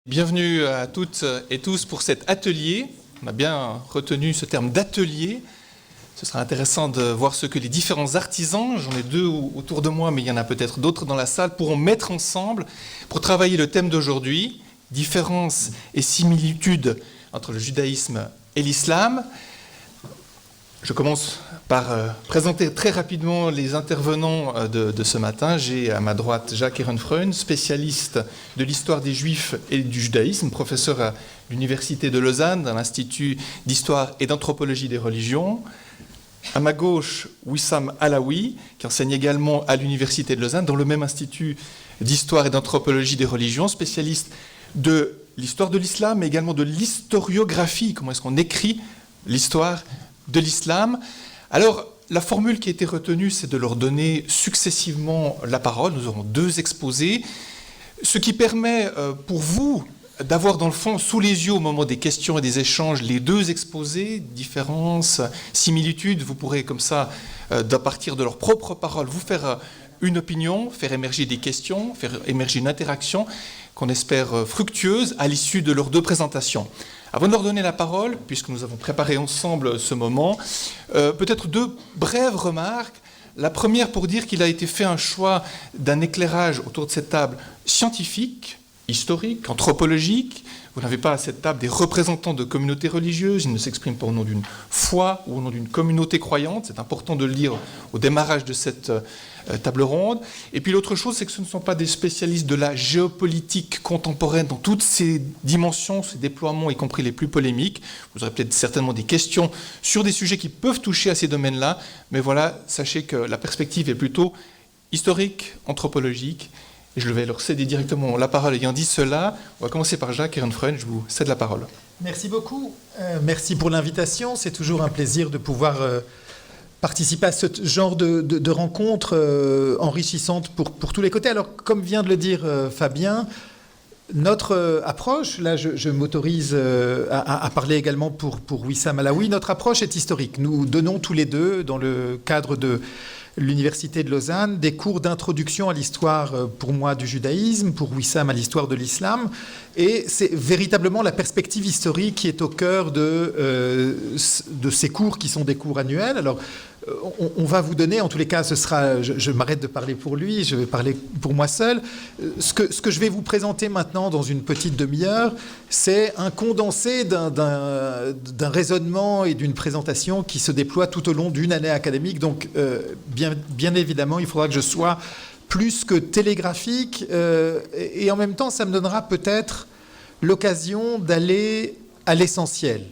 Bienvenue à toutes et tous pour cet atelier. On a bien retenu ce terme d'atelier. Ce sera intéressant de voir ce que les différents artisans, j'en ai deux autour de moi, mais il y en a peut-être d'autres dans la salle, pourront mettre ensemble pour travailler le thème d'aujourd'hui, différences et similitudes entre le judaïsme et l'islam. Je commence par présenter très rapidement les intervenants de ce matin. J'ai à ma droite Jacques Ehrenfreund, spécialiste de l'histoire des Juifs et du judaïsme, professeur à l'Université de Lausanne, dans l'Institut d'histoire et d'anthropologie des religions. À ma gauche, Wissam Alaoui, qui enseigne également à l'Université de Lausanne, dans le même Institut d'histoire et d'anthropologie des religions, spécialiste de l'histoire de l'islam, mais également de l'historiographie, comment est-ce qu'on écrit l'histoire de l'islam. Alors, la formule qui a été retenue, c'est de leur donner successivement la parole. Nous aurons deux exposés, ce qui permet pour vous d'avoir dans le fond, sous les yeux au moment des questions et des échanges, les deux exposés, différences, similitudes. Vous pourrez comme ça, à partir de leurs propres paroles, vous faire une opinion, faire émerger des questions, faire émerger une interaction qu'on espère fructueuse à l'issue de leurs deux présentations. Avant de leur donner la parole, puisque nous avons préparé ensemble ce moment, peut-être deux brèves remarques. La première pour dire qu'il a été fait un choix d'un éclairage autour de cette table scientifique, historique, anthropologique. Vous n'avez pas à cette table des représentants de communautés religieuses, ils ne s'expriment pas au nom d'une foi ou au nom d'une communauté croyante. C'est important de le dire au démarrage de cette table ronde. Et puis l'autre chose, c'est que ce ne sont pas des spécialistes de la géopolitique contemporaine dans toutes ses dimensions, ses déploiements, y compris les plus polémiques. Vous aurez peut-être certainement des questions sur des sujets qui peuvent toucher à ces domaines-là, mais voilà, sachez que la perspective est plutôt historique, anthropologique, et je vais leur céder directement la parole. Ayant dit cela, on va commencer par Jacques Ehrenfreund, je vous cède la parole. Merci beaucoup, merci pour l'invitation, c'est toujours un plaisir de pouvoir participer à ce genre de rencontres enrichissantes pour tous les côtés. Alors, comme vient de le dire Fabien, notre approche, là je m'autorise à parler également pour Wissam Alaoui, notre approche est historique. Nous donnons tous les deux, dans le cadre de l'Université de Lausanne, des cours d'introduction à l'histoire, pour moi, du judaïsme, pour Wissam à l'histoire de l'islam. Et c'est véritablement la perspective historique qui est au cœur de ces cours qui sont des cours annuels. Alors, on va vous donner, en tous les cas, ce sera, je m'arrête de parler pour lui, je vais parler pour moi seul. Ce que je vais vous présenter maintenant dans une petite demi-heure, c'est un condensé d'un raisonnement et d'une présentation qui se déploie tout au long d'une année académique. Donc, bien évidemment, il faudra que je sois plus que télégraphique, et en même temps, ça me donnera peut-être l'occasion d'aller à l'essentiel.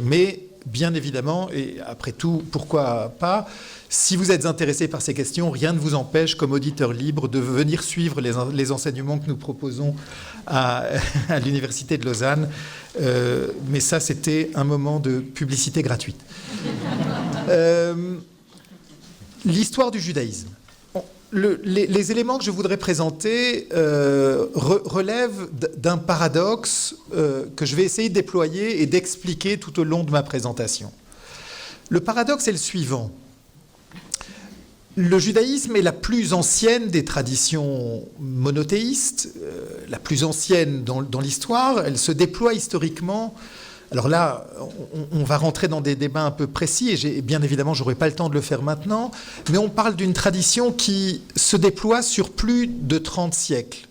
Mais bien évidemment, et après tout, pourquoi pas, si vous êtes intéressé par ces questions, rien ne vous empêche, comme auditeur libre, de venir suivre les enseignements que nous proposons à l'Université de Lausanne. Mais ça, c'était un moment de publicité gratuite. L'histoire du judaïsme. Les éléments que je voudrais présenter relèvent d'un paradoxe que je vais essayer de déployer et d'expliquer tout au long de ma présentation. Le paradoxe est le suivant. Le judaïsme est la plus ancienne des traditions monothéistes, la plus ancienne dans l'histoire. Elle se déploie historiquement. Alors là, on va rentrer dans des débats un peu précis, et bien évidemment, je n'aurai pas le temps de le faire maintenant, mais on parle d'une tradition qui se déploie sur plus de 30 siècles.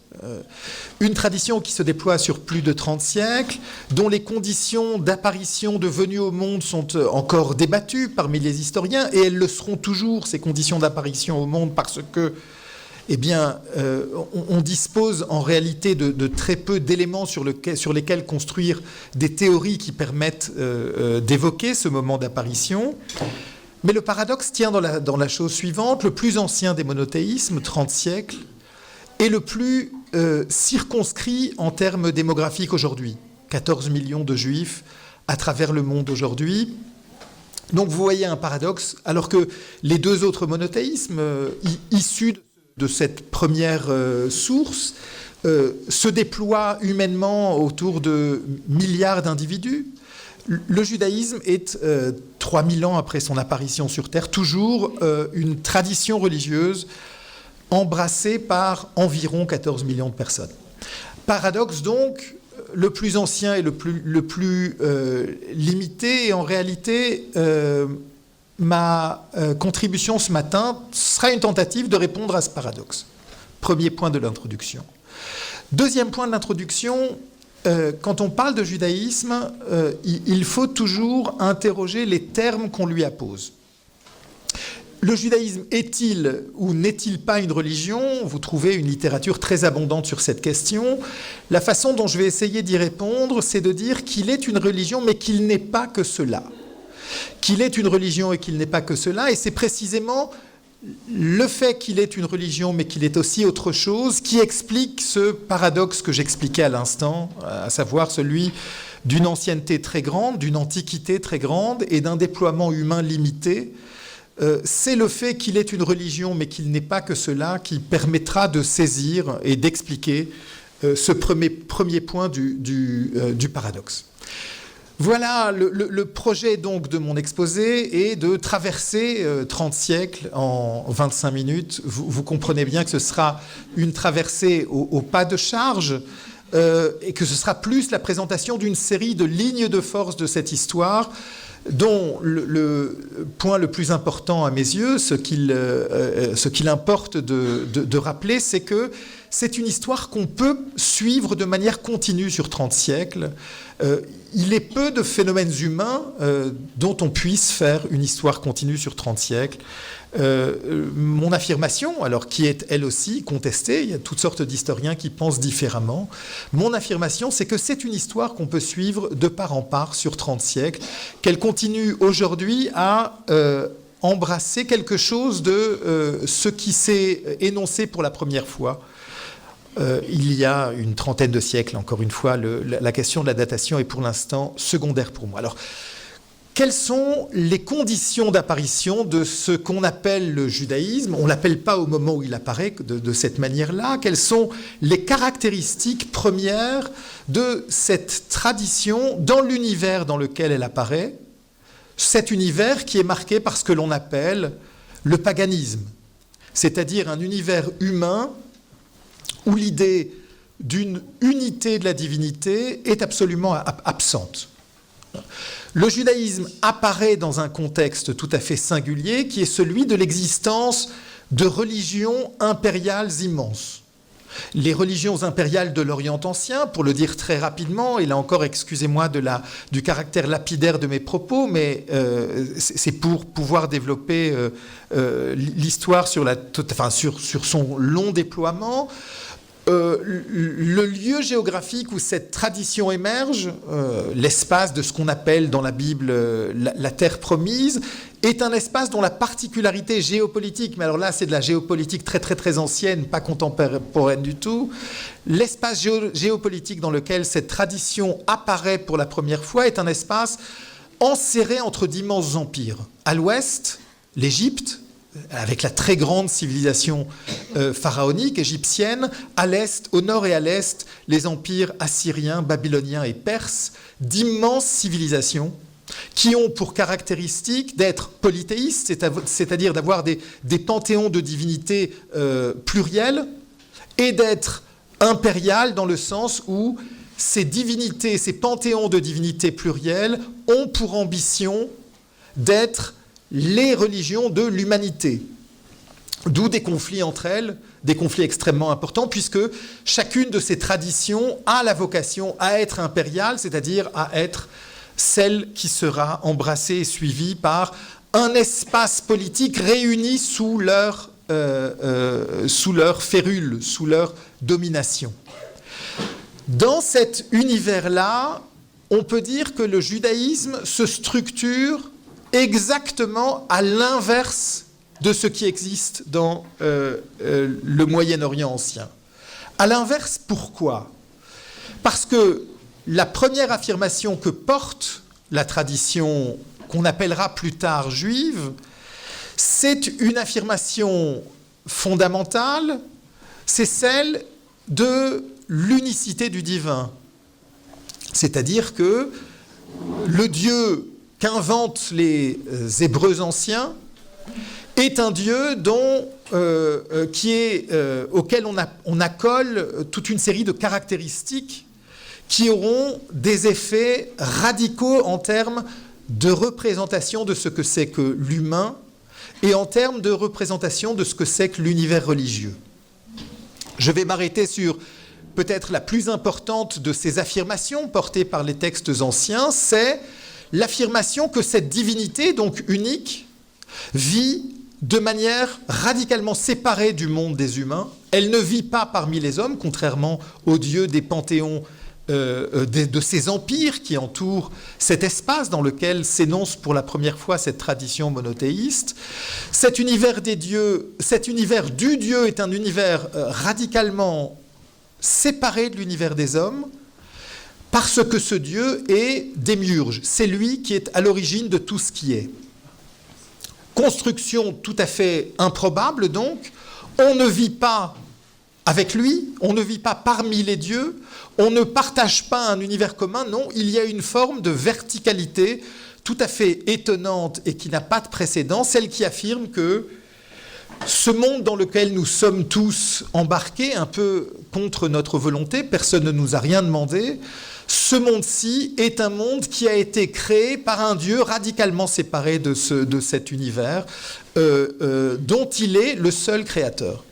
Une tradition qui se déploie sur plus de 30 siècles, dont les conditions d'apparition, de venue au monde sont encore débattues parmi les historiens, et elles le seront toujours, ces conditions d'apparition au monde, parce que eh bien, on dispose en réalité de très peu d'éléments sur lesquels construire des théories qui permettent d'évoquer ce moment d'apparition. Mais le paradoxe tient dans la chose suivante. Le plus ancien des monothéismes, 30 siècles, est le plus circonscrit en termes démographiques aujourd'hui. 14 millions de juifs à travers le monde aujourd'hui. Donc vous voyez un paradoxe, alors que les deux autres monothéismes issus de cette première source se déploie humainement autour de milliards d'individus. Le judaïsme est, 3000 ans après son apparition sur Terre, toujours une tradition religieuse embrassée par environ 14 millions de personnes. paradoxe donc, le plus ancien et le plus limité. Et en réalité, ma contribution ce matin sera une tentative de répondre à ce paradoxe. Premier point de l'introduction. Deuxième point de l'introduction, quand on parle de judaïsme, il faut toujours interroger les termes qu'on lui appose. Le judaïsme est-il ou n'est-il pas une religion ? Vous trouvez une littérature très abondante sur cette question. La façon dont je vais essayer d'y répondre, c'est de dire qu'il est une religion, mais qu'il n'est pas que cela. Qu'il est une religion et qu'il n'est pas que cela, et c'est précisément le fait qu'il est une religion, mais qu'il est aussi autre chose, qui explique ce paradoxe que j'expliquais à l'instant, à savoir celui d'une ancienneté très grande, d'une antiquité très grande et d'un déploiement humain limité. C'est le fait qu'il est une religion, mais qu'il n'est pas que cela, qui permettra de saisir et d'expliquer ce premier point du paradoxe. Voilà le projet donc de mon exposé est de traverser 30 siècles en 25 minutes. Vous comprenez bien que ce sera une traversée au pas de charge et que ce sera plus la présentation d'une série de lignes de force de cette histoire, dont le point le plus important à mes yeux, ce qu'il importe de rappeler, c'est que c'est une histoire qu'on peut suivre de manière continue sur 30 siècles. Il est peu de phénomènes humains dont on puisse faire une histoire continue sur 30 siècles. Mon affirmation, alors qui est elle aussi contestée, il y a toutes sortes d'historiens qui pensent différemment, mon affirmation c'est que c'est une histoire qu'on peut suivre de part en part sur 30 siècles, qu'elle continue aujourd'hui à embrasser quelque chose de ce qui s'est énoncé pour la première fois. Il y a une trentaine de siècles, encore une fois, la question de la datation est pour l'instant secondaire pour moi. Alors, quelles sont les conditions d'apparition de ce qu'on appelle le judaïsme ? On ne l'appelle pas au moment où il apparaît de cette manière-là. Quelles sont les caractéristiques premières de cette tradition dans l'univers dans lequel elle apparaît ? Cet univers qui est marqué par ce que l'on appelle le paganisme, c'est-à-dire un univers humain où l'idée d'une unité de la divinité est absolument absente. Le judaïsme apparaît dans un contexte tout à fait singulier qui est celui de l'existence de religions impériales immenses. Les religions impériales de l'Orient ancien, pour le dire très rapidement, et là encore excusez-moi du caractère lapidaire de mes propos, mais c'est pour pouvoir développer l'histoire sur son long déploiement. Le lieu géographique où cette tradition émerge, l'espace de ce qu'on appelle dans la Bible la terre promise, est un espace dont la particularité géopolitique, mais alors là c'est de la géopolitique très très très ancienne, pas contemporaine du tout, l'espace géopolitique dans lequel cette tradition apparaît pour la première fois est un espace enserré entre d'immenses empires. À l'ouest, l'Égypte, avec la très grande civilisation pharaonique égyptienne, à l'est, au nord et à l'est, les empires assyriens, babyloniens et perses, d'immenses civilisations qui ont pour caractéristique d'être polythéistes, c'est-à-dire d'avoir des panthéons de divinités pluriels, et d'être impériales dans le sens où ces divinités, ces panthéons de divinités plurielles ont pour ambition d'être les religions de l'humanité. D'où des conflits entre elles, des conflits extrêmement importants, puisque chacune de ces traditions a la vocation à être impériale, c'est-à-dire à être celle qui sera embrassée et suivie par un espace politique réuni sous leur férule, sous leur domination. Dans cet univers-là, on peut dire que le judaïsme se structure exactement à l'inverse de ce qui existe dans le Moyen-Orient ancien. À l'inverse, pourquoi ? Parce que la première affirmation que porte la tradition qu'on appellera plus tard juive, c'est une affirmation fondamentale, c'est celle de l'unicité du divin. C'est-à-dire que le Dieu qu'inventent les Hébreux anciens est un Dieu dont auquel on accole toute une série de caractéristiques qui auront des effets radicaux en termes de représentation de ce que c'est que l'humain et en termes de représentation de ce que c'est que l'univers religieux. Je vais m'arrêter sur peut-être la plus importante de ces affirmations portées par les textes anciens, c'est l'affirmation que cette divinité, donc unique, vit de manière radicalement séparée du monde des humains. Elle ne vit pas parmi les hommes, contrairement aux dieux des panthéons de ces empires qui entourent cet espace dans lequel s'énonce pour la première fois cette tradition monothéiste. Cet univers des dieux, cet univers du Dieu est un univers radicalement séparé de l'univers des hommes, parce que ce Dieu est démiurge. C'est lui qui est à l'origine de tout ce qui est. Construction tout à fait improbable, donc. On ne vit pas avec lui, on ne vit pas parmi les dieux, on ne partage pas un univers commun, non, il y a une forme de verticalité tout à fait étonnante et qui n'a pas de précédent, celle qui affirme que ce monde dans lequel nous sommes tous embarqués, un peu contre notre volonté, personne ne nous a rien demandé, ce monde-ci est un monde qui a été créé par un Dieu radicalement séparé de cet univers dont il est le seul créateur.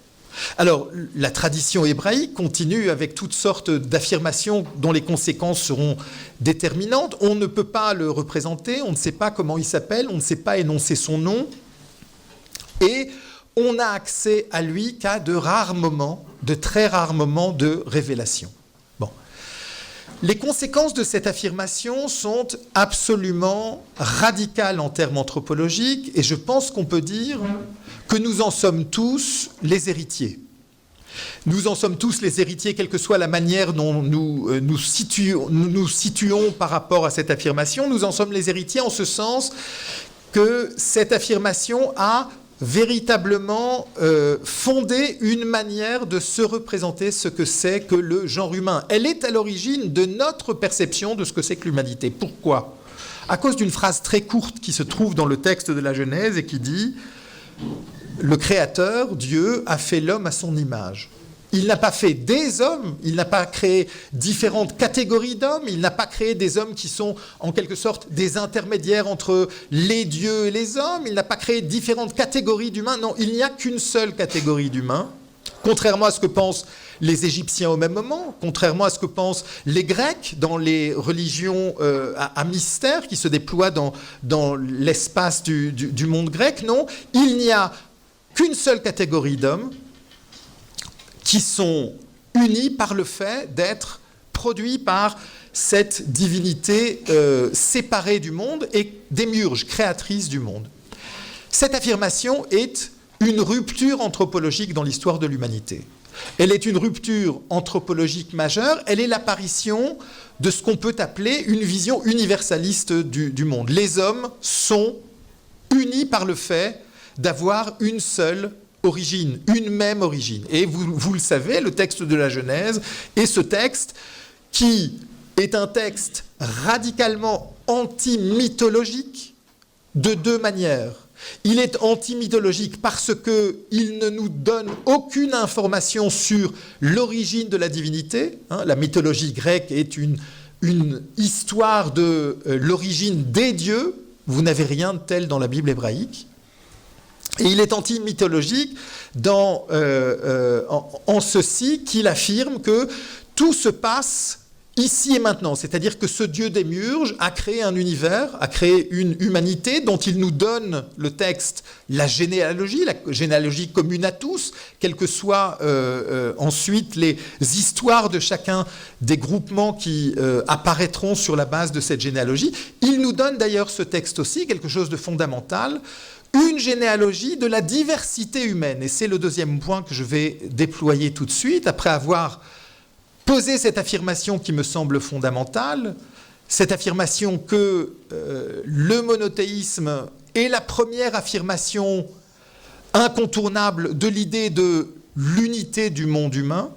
Alors, la tradition hébraïque continue avec toutes sortes d'affirmations dont les conséquences seront déterminantes. On ne peut pas le représenter, on ne sait pas comment il s'appelle, on ne sait pas énoncer son nom. Et on n'a accès à lui qu'à de rares moments, de très rares moments de révélation. Bon. Les conséquences de cette affirmation sont absolument radicales en termes anthropologiques, et je pense qu'on peut dire que nous en sommes tous les héritiers. Nous en sommes tous les héritiers, quelle que soit la manière dont nous situons par rapport à cette affirmation. Nous en sommes les héritiers en ce sens que cette affirmation a véritablement fondé une manière de se représenter ce que c'est que le genre humain. Elle est à l'origine de notre perception de ce que c'est que l'humanité. Pourquoi ? À cause d'une phrase très courte qui se trouve dans le texte de la Genèse et qui dit « Le Créateur, Dieu, a fait l'homme à son image ». Il n'a pas fait des hommes, il n'a pas créé différentes catégories d'hommes, il n'a pas créé des hommes qui sont en quelque sorte des intermédiaires entre les dieux et les hommes, il n'a pas créé différentes catégories d'humains. Non, il n'y a qu'une seule catégorie d'humains, contrairement à ce que pensent les Égyptiens au même moment, contrairement à ce que pensent les Grecs dans les religions à mystère qui se déploient dans l'espace du monde grec. Non, il n'y a qu'une seule catégorie d'hommes qui sont unis par le fait d'être produits par cette divinité séparée du monde et démiurge, créatrice du monde. Cette affirmation est une rupture anthropologique dans l'histoire de l'humanité. Elle est une rupture anthropologique majeure, elle est l'apparition de ce qu'on peut appeler une vision universaliste du monde. Les hommes sont unis par le fait d'avoir une seule origine, une même origine. Et vous le savez, le texte de la Genèse est ce texte qui est un texte radicalement anti-mythologique de deux manières. Il est anti-mythologique parce qu'il ne nous donne aucune information sur l'origine de la divinité. La mythologie grecque est une histoire de l'origine des dieux. Vous n'avez rien de tel dans la Bible hébraïque. Et il est anti-mythologique en ceci qu'il affirme que tout se passe ici et maintenant. C'est-à-dire que ce Dieu démiurge a créé un univers, a créé une humanité dont il nous donne le texte, la généalogie commune à tous, quelles que soient ensuite les histoires de chacun des groupements qui apparaîtront sur la base de cette généalogie. Il nous donne d'ailleurs ce texte aussi, quelque chose de fondamental, une généalogie de la diversité humaine. Et c'est le deuxième point que je vais déployer tout de suite, après avoir posé cette affirmation qui me semble fondamentale, cette affirmation que le monothéisme est la première affirmation incontournable de l'idée de l'unité du monde humain.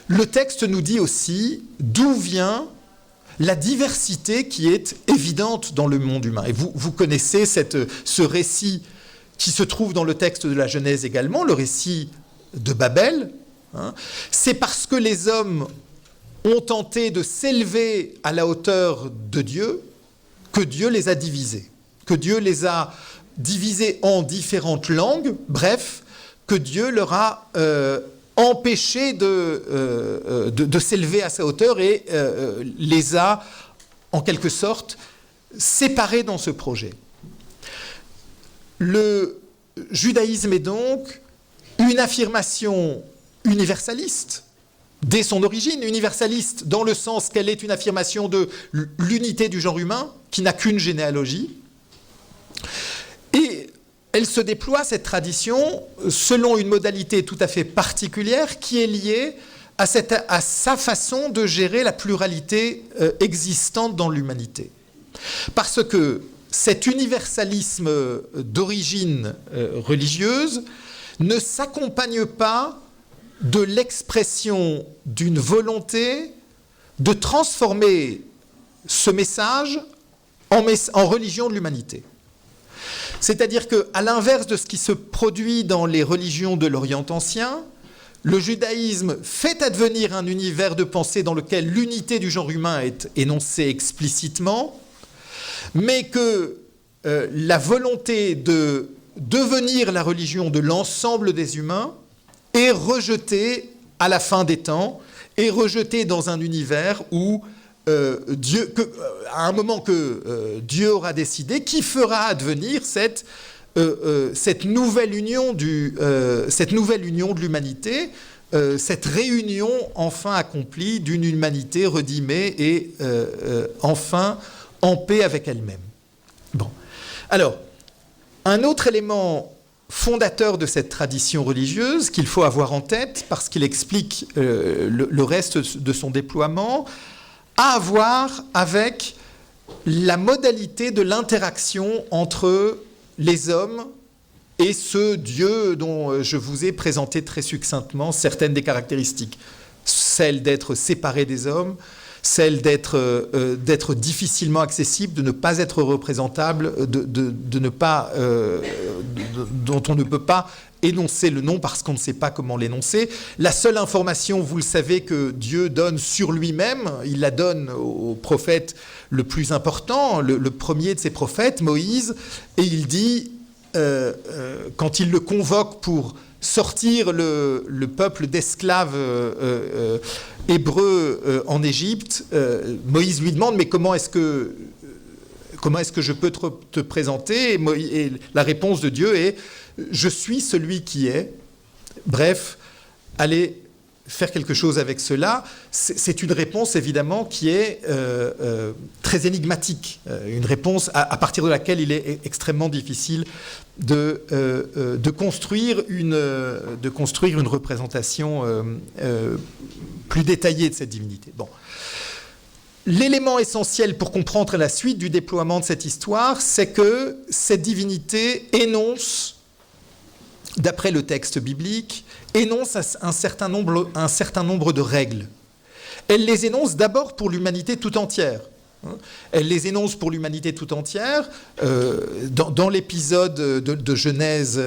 Le texte nous dit aussi d'où vient la diversité qui est évidente dans le monde humain. Et vous connaissez ce récit qui se trouve dans le texte de la Genèse également, le récit de Babel, hein, c'est parce que les hommes ont tenté de s'élever à la hauteur de Dieu que Dieu les a divisés, que Dieu les a divisés en différentes langues, bref, que Dieu leur a empêché de s'élever à sa hauteur et les a, en quelque sorte, séparés dans ce projet. Le judaïsme est donc une affirmation universaliste, dès son origine, universaliste dans le sens qu'elle est une affirmation de l'unité du genre humain, qui n'a qu'une généalogie. Et elle se déploie, cette tradition, selon une modalité tout à fait particulière qui est liée à sa façon de gérer la pluralité existante dans l'humanité. Parce que cet universalisme d'origine religieuse ne s'accompagne pas de l'expression d'une volonté de transformer ce message en religion de l'humanité. C'est-à-dire qu'à l'inverse de ce qui se produit dans les religions de l'Orient ancien, le judaïsme fait advenir un univers de pensée dans lequel l'unité du genre humain est énoncée explicitement, mais que la volonté de devenir la religion de l'ensemble des humains est rejetée à la fin des temps, est rejetée dans un univers où à un moment que Dieu aura décidé, qui fera advenir cette nouvelle union de l'humanité, cette réunion enfin accomplie d'une humanité redimée et enfin en paix avec elle-même. Bon. Alors, un autre élément fondateur de cette tradition religieuse qu'il faut avoir en tête, parce qu'il explique le reste de son déploiement, a à voir avec la modalité de l'interaction entre les hommes et ce Dieu dont je vous ai présenté très succinctement certaines des caractéristiques. Celle d'être séparé des hommes, celle d'être difficilement accessible, de ne pas être représentable, dont on ne peut pas énoncer le nom parce qu'on ne sait pas comment l'énoncer. La seule information, vous le savez, que Dieu donne sur lui-même, il la donne au prophète le plus important, le premier de ses prophètes, Moïse, et il dit, quand il le convoque pour sortir le peuple d'esclaves hébreux en Égypte, Moïse lui demande, mais comment est-ce que je peux te présenter ? Et la réponse de Dieu est, je suis celui qui est. Bref, allez faire quelque chose avec cela. C'est une réponse évidemment qui est très énigmatique, une réponse à partir de laquelle il est extrêmement difficile de construire une représentation plus détaillée de cette divinité. Bon. L'élément essentiel pour comprendre la suite du déploiement de cette histoire, c'est que cette divinité énonce, d'après le texte biblique, énonce un certain nombre de règles. Elle les énonce d'abord pour l'humanité tout entière. Elle les énonce pour l'humanité tout entière. Dans l'épisode de Genèse,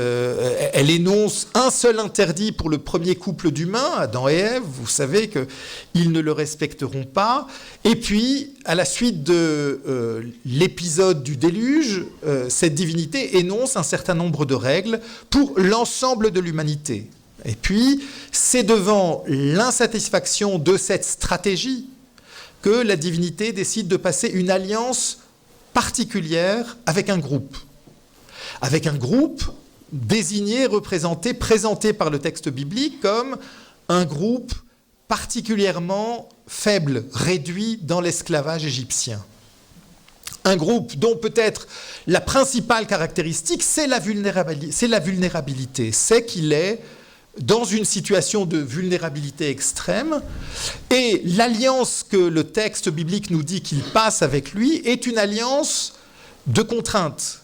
elle énonce un seul interdit pour le premier couple d'humains, Adam et Ève. Vous savez qu'ils ne le respecteront pas. Et puis, à la suite de l'épisode du déluge, cette divinité énonce un certain nombre de règles pour l'ensemble de l'humanité. Et puis, c'est devant l'insatisfaction de cette stratégie que la divinité décide de passer une alliance particulière avec un groupe. Avec un groupe désigné, représenté, présenté par le texte biblique comme un groupe particulièrement faible, réduit dans l'esclavage égyptien. Un groupe dont peut-être la principale caractéristique, c'est la vulnérabilité. C'est qu'il est dans une situation de vulnérabilité extrême, et l'alliance que le texte biblique nous dit qu'il passe avec lui est une alliance de contrainte.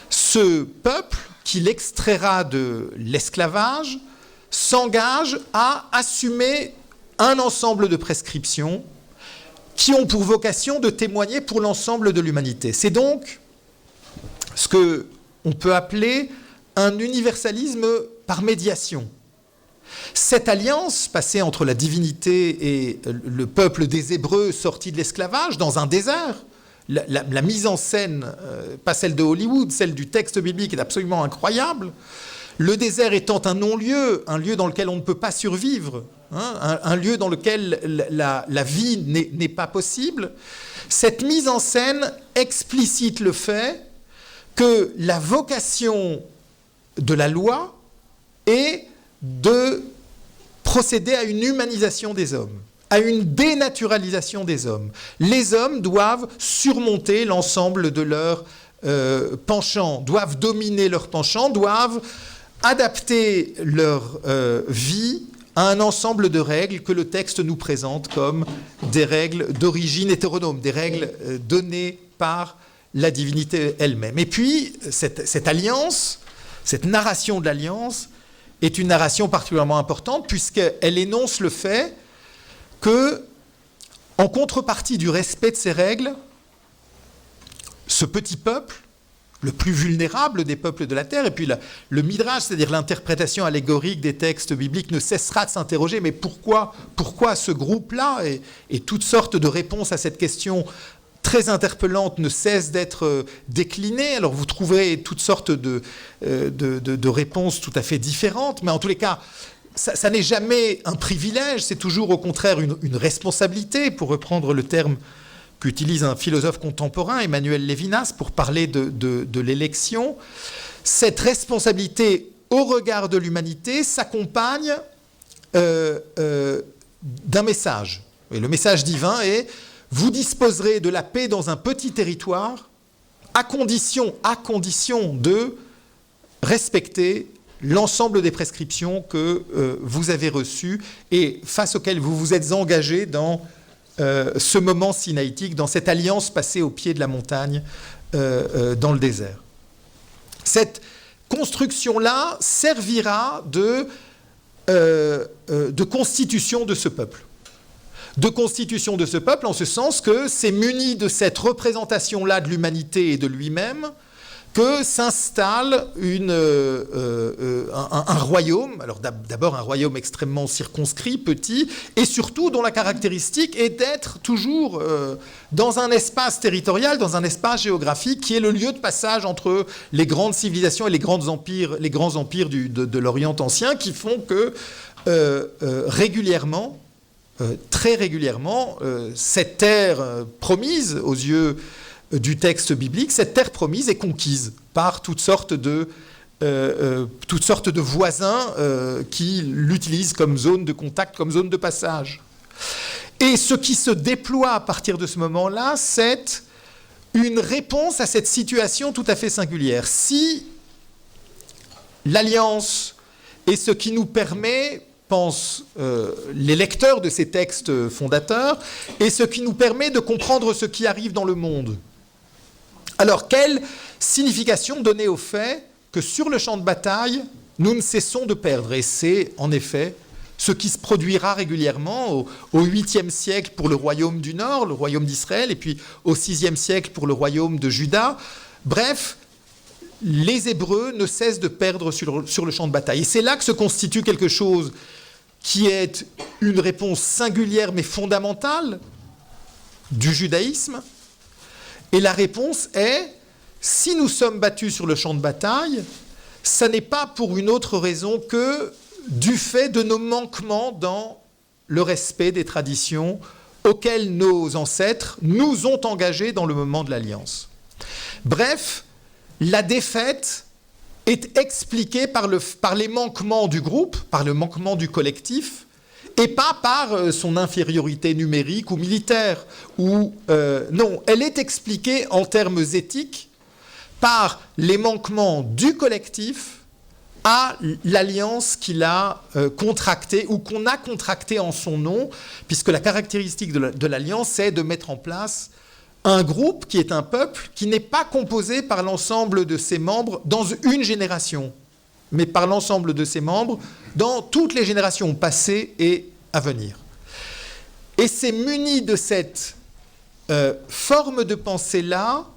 Ce peuple qu'il extraira de l'esclavage s'engage à assumer un ensemble de prescriptions qui ont pour vocation de témoigner pour l'ensemble de l'humanité. C'est donc ce que on peut appeler un universalisme par médiation. Cette alliance passée entre la divinité et le peuple des Hébreux sortis de l'esclavage dans un désert, la mise en scène, pas celle de Hollywood, celle du texte biblique est absolument incroyable. Le désert étant un non-lieu, un lieu dans lequel on ne peut pas survivre, hein, un lieu dans lequel la vie n'est pas possible. Cette mise en scène explicite le fait que la vocation de la loi est de procéder à une humanisation des hommes, à une dénaturalisation des hommes. Les hommes doivent surmonter l'ensemble de leurs penchants, doivent dominer leurs penchants, doivent adapter leur vie à un ensemble de règles que le texte nous présente comme des règles d'origine hétéronome, des règles données par la divinité elle-même. Et puis, cette alliance, cette narration de l'alliance, est une narration particulièrement importante puisqu'elle énonce le fait que, en contrepartie du respect de ces règles, ce petit peuple, le plus vulnérable des peuples de la terre, et puis le midrash, c'est-à-dire l'interprétation allégorique des textes bibliques, ne cessera de s'interroger, mais pourquoi ce groupe-là, et toutes sortes de réponses à cette question très interpellante ne cessent d'être déclinées. Alors vous trouverez toutes sortes de réponses tout à fait différentes, mais en tous les cas, ça n'est jamais un privilège, c'est toujours au contraire une responsabilité, pour reprendre le terme qu'utilise un philosophe contemporain, Emmanuel Lévinas, pour parler de l'élection. Cette responsabilité au regard de l'humanité s'accompagne d'un message. Et le message divin est: vous disposerez de la paix dans un petit territoire, à condition de respecter l'ensemble des prescriptions que vous avez reçues et face auxquelles vous vous êtes engagés dans ce moment sinaïtique, dans cette alliance passée au pied de la montagne dans le désert. Cette construction-là servira de constitution de ce peuple. De constitution de ce peuple, en ce sens que c'est muni de cette représentation-là de l'humanité et de lui-même que s'installe un royaume, alors d'abord un royaume extrêmement circonscrit, petit, et surtout dont la caractéristique est d'être toujours dans un espace territorial, dans un espace géographique qui est le lieu de passage entre les grandes civilisations et les grands empires de l'Orient ancien, qui font que régulièrement, très régulièrement, cette terre promise aux yeux du texte biblique, cette terre promise est conquise par toutes sortes de voisins qui l'utilisent comme zone de contact, comme zone de passage. Et ce qui se déploie à partir de ce moment-là, c'est une réponse à cette situation tout à fait singulière. Si l'alliance est ce qui nous permet, pensent les lecteurs de ces textes fondateurs, et ce qui nous permet de comprendre ce qui arrive dans le monde. Alors, quelle signification donner au fait que sur le champ de bataille, nous ne cessons de perdre? Et c'est, en effet, ce qui se produira régulièrement au 8e siècle pour le royaume du Nord, le royaume d'Israël, et puis au 6e siècle pour le royaume de Juda. Bref, les Hébreux ne cessent de perdre sur le champ de bataille. Et c'est là que se constitue quelque chose qui est une réponse singulière mais fondamentale du judaïsme. Et la réponse est: si nous sommes battus sur le champ de bataille, ça n'est pas pour une autre raison que du fait de nos manquements dans le respect des traditions auxquelles nos ancêtres nous ont engagés dans le moment de l'Alliance. Bref, la défaite est expliquée par les manquements du groupe, par le manquement du collectif, et pas par son infériorité numérique ou militaire. Non, elle est expliquée en termes éthiques par les manquements du collectif à l'alliance qu'il a contractée ou qu'on a contractée en son nom, puisque la caractéristique de l'alliance, c'est de mettre en place un groupe qui est un peuple qui n'est pas composé par l'ensemble de ses membres dans une génération, mais par l'ensemble de ses membres dans toutes les générations passées et à venir. Et c'est muni de cette forme de pensée-là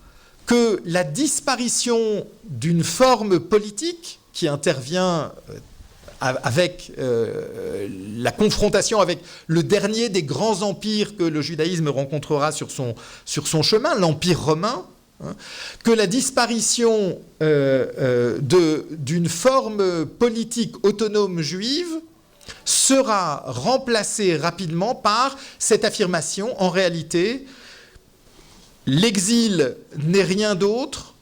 que la disparition d'une forme politique qui intervient avec la confrontation avec le dernier des grands empires que le judaïsme rencontrera sur son chemin, l'Empire romain, que la disparition d'une forme politique autonome juive sera remplacée rapidement par cette affirmation, en réalité, l'exil n'est rien d'autre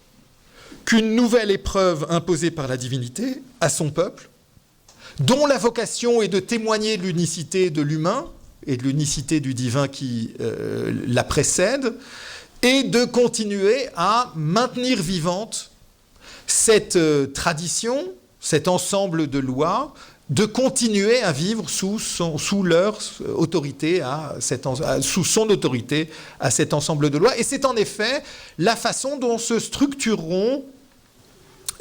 qu'une nouvelle épreuve imposée par la divinité à son peuple, dont la vocation est de témoigner de l'unicité de l'humain et de l'unicité du divin qui la précède, et de continuer à maintenir vivante cette tradition, cet ensemble de lois, de continuer à vivre sous leur autorité, sous son autorité à cet ensemble de lois. Et c'est en effet la façon dont se structureront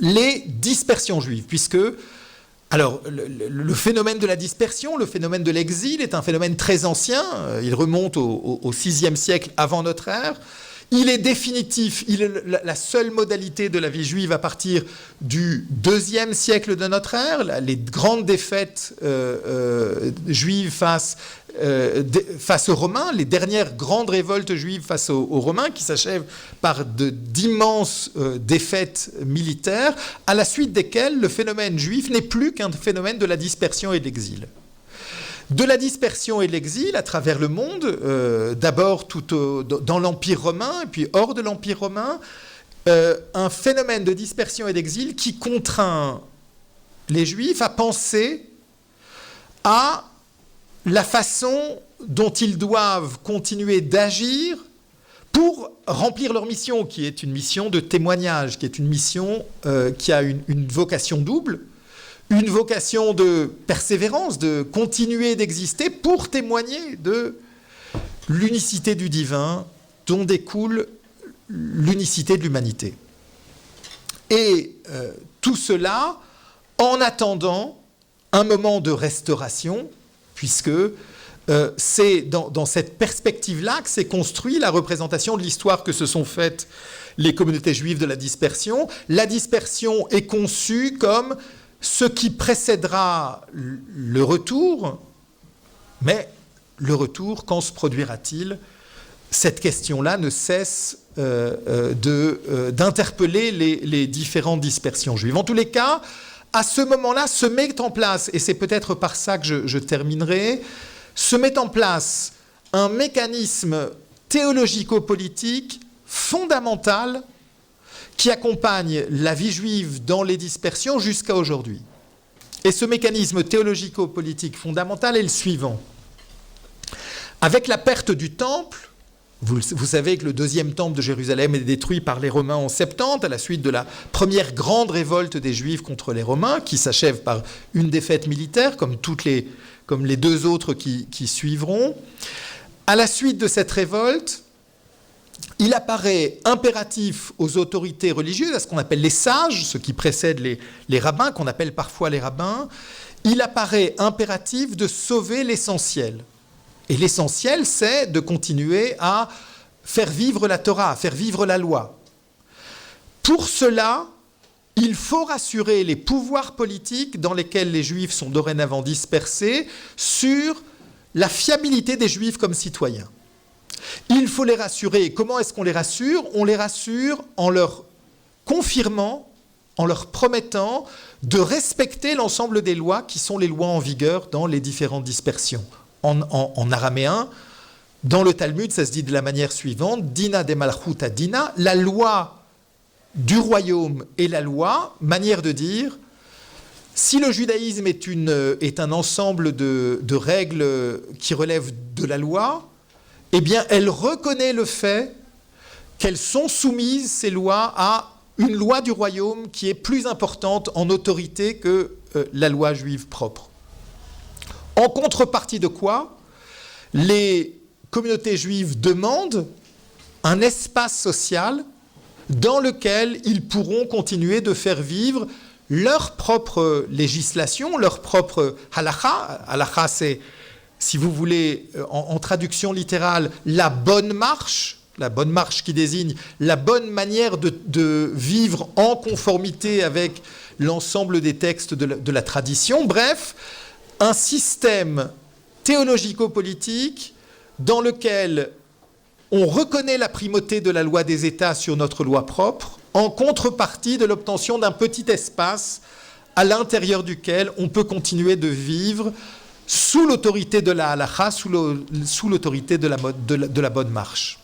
les dispersions juives, puisque alors, le phénomène de la dispersion, le phénomène de l'exil est un phénomène très ancien. Il remonte au VIe siècle avant notre ère. Il est définitif, il est la seule modalité de la vie juive à partir du IIe siècle de notre ère. Les grandes défaites juives face aux Romains, les dernières grandes révoltes juives face aux Romains, qui s'achèvent par d'immenses défaites militaires, à la suite desquelles le phénomène juif n'est plus qu'un phénomène de la dispersion et de l'exil. De la dispersion et de l'exil à travers le monde, d'abord dans l'Empire romain et puis hors de l'Empire romain, un phénomène de dispersion et d'exil qui contraint les Juifs à penser à la façon dont ils doivent continuer d'agir pour remplir leur mission, qui est une mission de témoignage, qui est une mission qui a une vocation double, une vocation de persévérance, de continuer d'exister pour témoigner de l'unicité du divin dont découle l'unicité de l'humanité. Et tout cela en attendant un moment de restauration, puisque c'est dans cette perspective-là que s'est construite la représentation de l'histoire que se sont faites les communautés juives de la dispersion. La dispersion est conçue comme ce qui précédera le retour, mais le retour, quand se produira-t-il? Cette question-là ne cesse d'interpeller les différentes dispersions juives. En tous les cas, à ce moment-là, se met en place, et c'est peut-être par ça que je terminerai, se met en place un mécanisme théologico-politique fondamental qui accompagne la vie juive dans les dispersions jusqu'à aujourd'hui. Et ce mécanisme théologico-politique fondamental est le suivant. Avec la perte du temple, vous savez que le deuxième temple de Jérusalem est détruit par les Romains en 70, à la suite de la première grande révolte des Juifs contre les Romains, qui s'achève par une défaite militaire, comme les deux autres qui suivront. À la suite de cette révolte, il apparaît impératif aux autorités religieuses, à ce qu'on appelle les sages, ceux qui précèdent les rabbins, qu'on appelle parfois les rabbins, il apparaît impératif de sauver l'essentiel. Et l'essentiel, c'est de continuer à faire vivre la Torah, à faire vivre la loi. Pour cela, il faut rassurer les pouvoirs politiques dans lesquels les Juifs sont dorénavant dispersés sur la fiabilité des Juifs comme citoyens. Il faut les rassurer. Comment est-ce qu'on les rassure? On les rassure en leur confirmant, en leur promettant de respecter l'ensemble des lois qui sont les lois en vigueur dans les différentes dispersions. En araméen, dans le Talmud, ça se dit de la manière suivante, Dina de Malchuta Dina, la loi du royaume est la loi, manière de dire, si le judaïsme est un ensemble de règles qui relèvent de la loi, eh bien, elle reconnaît le fait qu'elles sont soumises, ces lois, à une loi du royaume qui est plus importante en autorité que la loi juive propre. En contrepartie de quoi, les communautés juives demandent un espace social dans lequel ils pourront continuer de faire vivre leur propre législation, leur propre halakha. Halakha, c'est, si vous voulez, en traduction littérale, la bonne marche la bonne marche qui désigne la bonne manière de vivre en conformité avec l'ensemble des textes de la tradition. Bref, un système théologico-politique dans lequel on reconnaît la primauté de la loi des États sur notre loi propre, en contrepartie de l'obtention d'un petit espace à l'intérieur duquel on peut continuer de vivre sous l'autorité de la halakha, sous l'autorité de la bonne marche.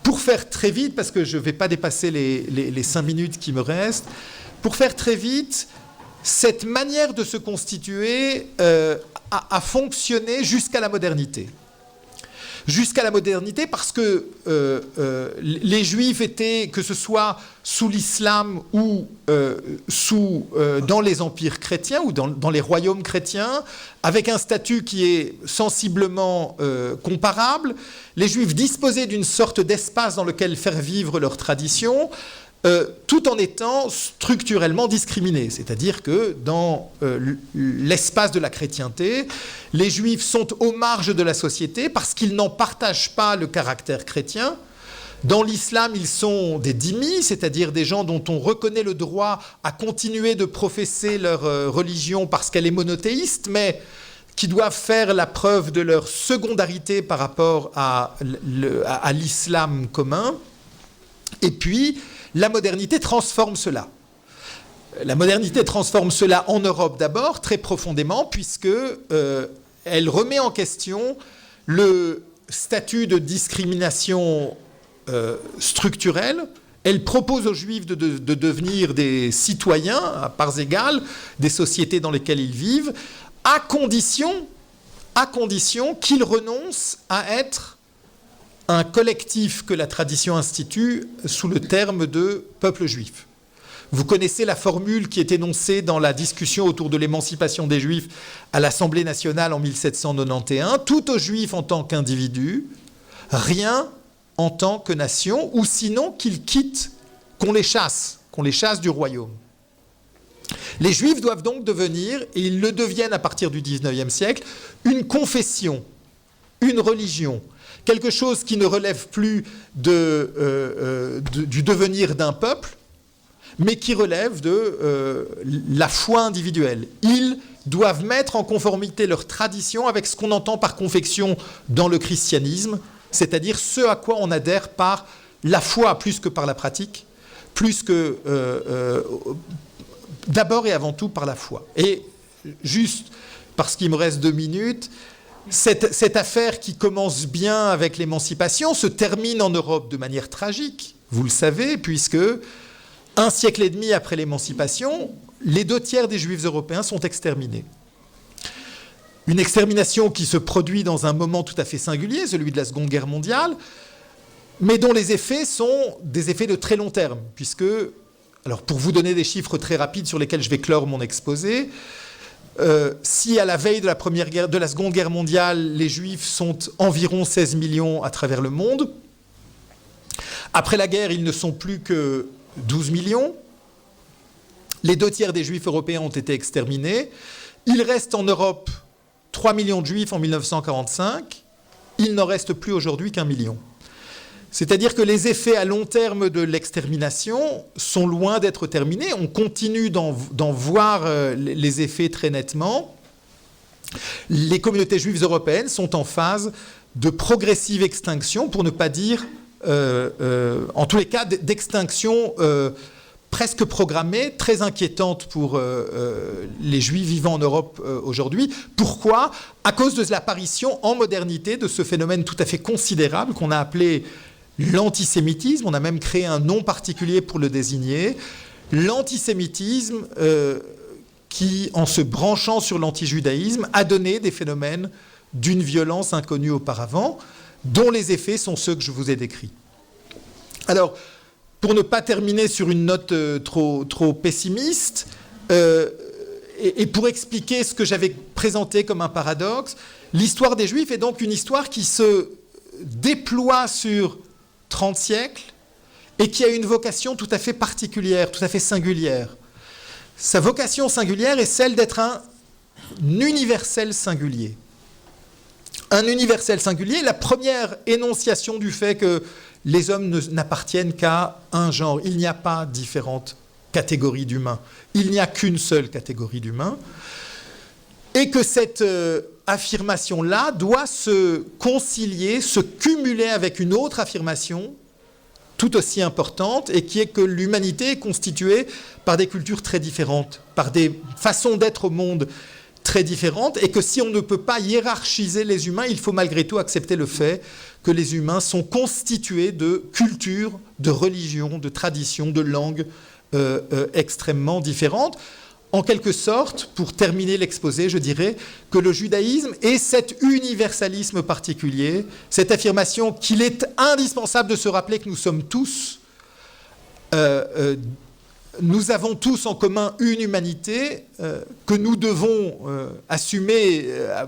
Pour faire très vite, parce que je ne vais pas dépasser les 5 minutes qui me restent, pour faire très vite, cette manière de se constituer a fonctionné jusqu'à la modernité. Jusqu'à la modernité, parce que les Juifs étaient, que ce soit sous l'islam ou dans les empires chrétiens ou dans les royaumes chrétiens, avec un statut qui est sensiblement comparable, les Juifs disposaient d'une sorte d'espace dans lequel faire vivre leur tradition, tout en étant structurellement discriminés. C'est-à-dire que dans l'espace de la chrétienté, les Juifs sont aux marges de la société parce qu'ils n'en partagent pas le caractère chrétien. Dans l'islam, ils sont des dhimmis, c'est-à-dire des gens dont on reconnaît le droit à continuer de professer leur religion parce qu'elle est monothéiste, mais qui doivent faire la preuve de leur secondarité par rapport à l'islam commun. Et puis, la modernité transforme cela. La modernité transforme cela en Europe d'abord, très profondément, puisque elle remet en question le statut de discrimination structurelle. Elle propose aux Juifs de devenir des citoyens à parts égales des sociétés dans lesquelles ils vivent, à condition qu'ils renoncent à être un collectif que la tradition institue sous le terme de peuple juif. Vous connaissez la formule qui est énoncée dans la discussion autour de l'émancipation des Juifs à l'Assemblée nationale en 1791. Tout aux Juifs en tant qu'individus, rien en tant que nation, ou sinon qu'ils quittent, qu'on les chasse du royaume. Les Juifs doivent donc devenir, et ils le deviennent à partir du XIXe siècle, une confession, une religion, quelque chose qui ne relève plus du devenir d'un peuple, mais qui relève de la foi individuelle. Ils doivent mettre en conformité leur tradition avec ce qu'on entend par confession dans le christianisme, c'est-à-dire ce à quoi on adhère par la foi plus que par la pratique, plus que d'abord et avant tout par la foi. Et juste parce qu'il me reste 2 minutes, cette affaire qui commence bien avec l'émancipation se termine en Europe de manière tragique, vous le savez, puisque 1 siècle et demi après l'émancipation, les 2/3 des Juifs européens sont exterminés. Une extermination qui se produit dans un moment tout à fait singulier, celui de la Seconde Guerre mondiale, mais dont les effets sont des effets de très long terme, puisque, alors pour vous donner des chiffres très rapides sur lesquels je vais clore mon exposé, si à la veille de la Seconde Guerre mondiale, les Juifs sont environ 16 millions à travers le monde, après la guerre, ils ne sont plus que 12 millions. Les 2/3 des Juifs européens ont été exterminés. Il reste en Europe 3 millions de Juifs en 1945. Il n'en reste plus aujourd'hui qu'1 million. C'est-à-dire que les effets à long terme de l'extermination sont loin d'être terminés. On continue d'en voir les effets très nettement. Les communautés juives européennes sont en phase de progressive extinction, pour ne pas dire, en tous les cas, d'extinction presque programmée, très inquiétante pour les Juifs vivant en Europe aujourd'hui. Pourquoi ? À cause de l'apparition en modernité de ce phénomène tout à fait considérable qu'on a appelé l'antisémitisme. On a même créé un nom particulier pour le désigner. L'antisémitisme qui, en se branchant sur l'antijudaïsme, a donné des phénomènes d'une violence inconnue auparavant, dont les effets sont ceux que je vous ai décrits. Alors, pour ne pas terminer sur une note trop pessimiste, et pour expliquer ce que j'avais présenté comme un paradoxe, l'histoire des Juifs est donc une histoire qui se déploie sur 30 siècles et qui a une vocation tout à fait particulière, tout à fait singulière. Sa vocation singulière est celle d'être un universel singulier. Un universel singulier, la première énonciation du fait que les hommes n'appartiennent qu'à un genre. Il n'y a pas différentes catégories d'humains. Il n'y a qu'une seule catégorie d'humains. Et que cette affirmation-là doit se concilier, se cumuler avec une autre affirmation tout aussi importante, et qui est que l'humanité est constituée par des cultures très différentes, par des façons d'être au monde très différentes, et que si on ne peut pas hiérarchiser les humains, il faut malgré tout accepter le fait que les humains sont constitués de cultures, de religions, de traditions, de langues extrêmement différentes. En quelque sorte, pour terminer l'exposé, je dirais que le judaïsme est cet universalisme particulier, cette affirmation qu'il est indispensable de se rappeler que nous sommes tous, nous avons tous en commun une humanité que nous devons assumer,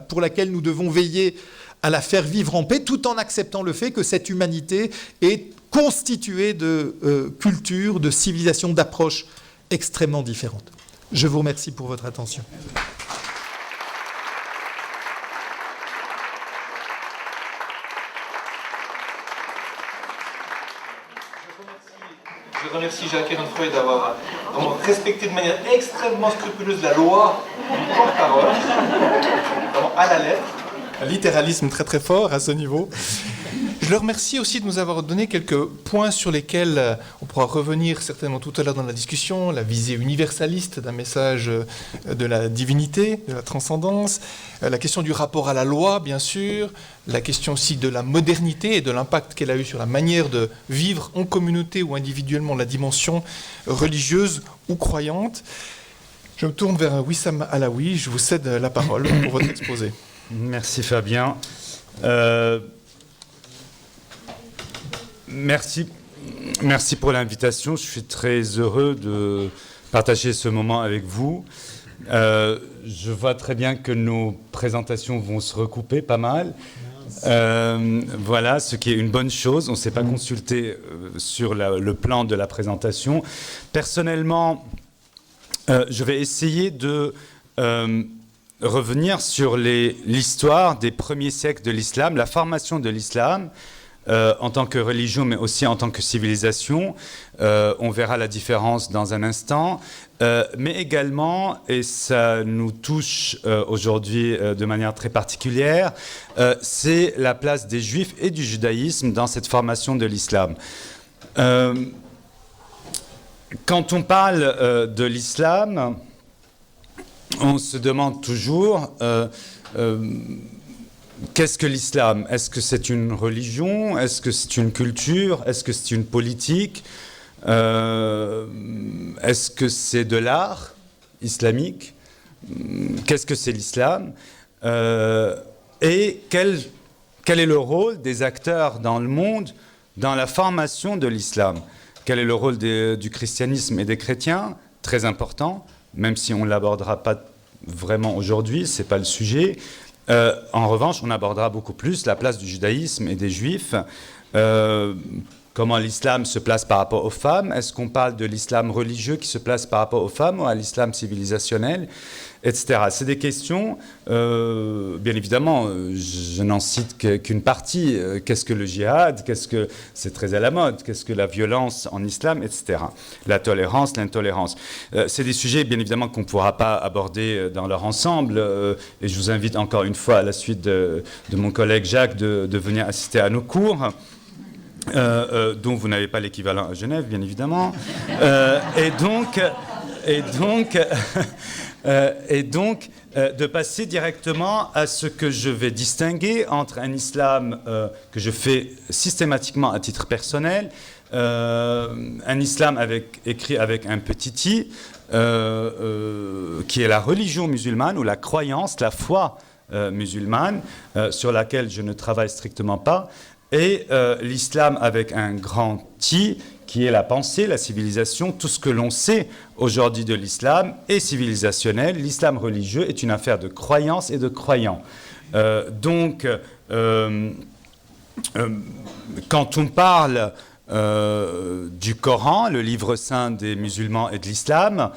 pour laquelle nous devons veiller à la faire vivre en paix, tout en acceptant le fait que cette humanité est constituée de cultures, de civilisations, d'approches extrêmement différentes. Je vous remercie pour votre attention. Je remercie Jacques Ehrenfreund d'avoir respecté de manière extrêmement scrupuleuse la loi du temps de parole, vraiment à la lettre. Un littéralisme très très fort à ce niveau. Je le remercie aussi de nous avoir donné quelques points sur lesquels on pourra revenir certainement tout à l'heure dans la discussion, la visée universaliste d'un message de la divinité, de la transcendance, la question du rapport à la loi, bien sûr, la question aussi de la modernité et de l'impact qu'elle a eu sur la manière de vivre en communauté ou individuellement la dimension religieuse ou croyante. Je me tourne vers Wissam Alaoui, je vous cède la parole pour votre exposé. Merci Fabien. Merci pour l'invitation. Je suis très heureux de partager ce moment avec vous. Je vois très bien que nos présentations vont se recouper pas mal. Voilà, ce qui est une bonne chose. On ne s'est pas consulté sur le plan de la présentation. Personnellement, je vais essayer de revenir sur l'histoire des premiers siècles de l'islam, la formation de l'islam, en tant que religion, mais aussi en tant que civilisation. On verra la différence dans un instant. Mais également, et ça nous touche aujourd'hui de manière très particulière, c'est la place des Juifs et du judaïsme dans cette formation de l'islam. Quand on parle de l'islam, on se demande toujours qu'est-ce que l'islam? Est-ce que c'est une religion? Est-ce que c'est une culture? Est-ce que c'est une politique? Est-ce que c'est de l'art islamique? Qu'est-ce que c'est l'islam? Et quel est le rôle des acteurs dans le monde dans la formation de l'islam? Quel est le rôle du christianisme et des chrétiens? Très important, même si on ne l'abordera pas vraiment aujourd'hui, ce n'est pas le sujet. En revanche, on abordera beaucoup plus la place du judaïsme et des juifs, comment l'islam se place par rapport aux femmes. Est-ce qu'on parle de l'islam religieux qui se place par rapport aux femmes ou à l'islam civilisationnel, etc. C'est des questions, bien évidemment, je n'en cite qu'une partie. Qu'est-ce que le djihad? Qu'est-ce que c'est très à la mode? Qu'est-ce que la violence en islam, etc. La tolérance, l'intolérance. C'est des sujets, bien évidemment, qu'on ne pourra pas aborder dans leur ensemble. Et je vous invite encore une fois, à la suite de mon collègue Jacques, de venir assister à nos cours. Dont vous n'avez pas l'équivalent à Genève, bien évidemment. Et donc, de passer directement à ce que je vais distinguer entre un islam que je fais systématiquement à titre personnel, un islam écrit avec un petit i, qui est la religion musulmane ou la croyance, la foi musulmane, sur laquelle je ne travaille strictement pas, et l'islam avec un grand I, qui est la pensée, la civilisation. Tout ce que l'on sait aujourd'hui de l'islam est civilisationnel. L'islam religieux est une affaire de croyance et de croyants. Donc, quand on parle du Coran, le livre saint des musulmans et de l'islam,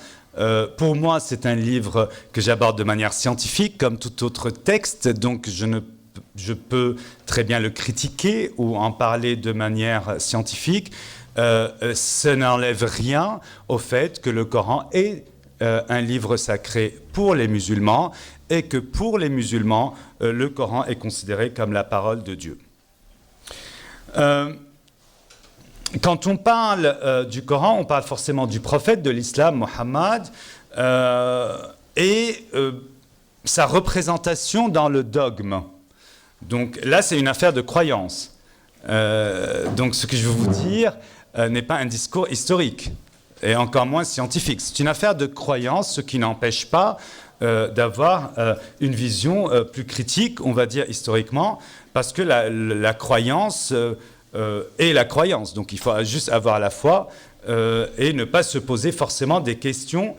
pour moi, c'est un livre que j'aborde de manière scientifique, comme tout autre texte, donc je je peux très bien le critiquer ou en parler de manière scientifique. Ça n'enlève rien au fait que le Coran est un livre sacré pour les musulmans et que pour les musulmans, le Coran est considéré comme la parole de Dieu. Quand on parle du Coran, on parle forcément du prophète de l'islam, Mohammed, et sa représentation dans le dogme. Donc là, c'est une affaire de croyance. Donc ce que je veux vous dire n'est pas un discours historique, et encore moins scientifique. C'est une affaire de croyance, ce qui n'empêche pas d'avoir une vision plus critique, on va dire historiquement, parce que la croyance est la croyance. Donc il faut juste avoir la foi et ne pas se poser forcément des questions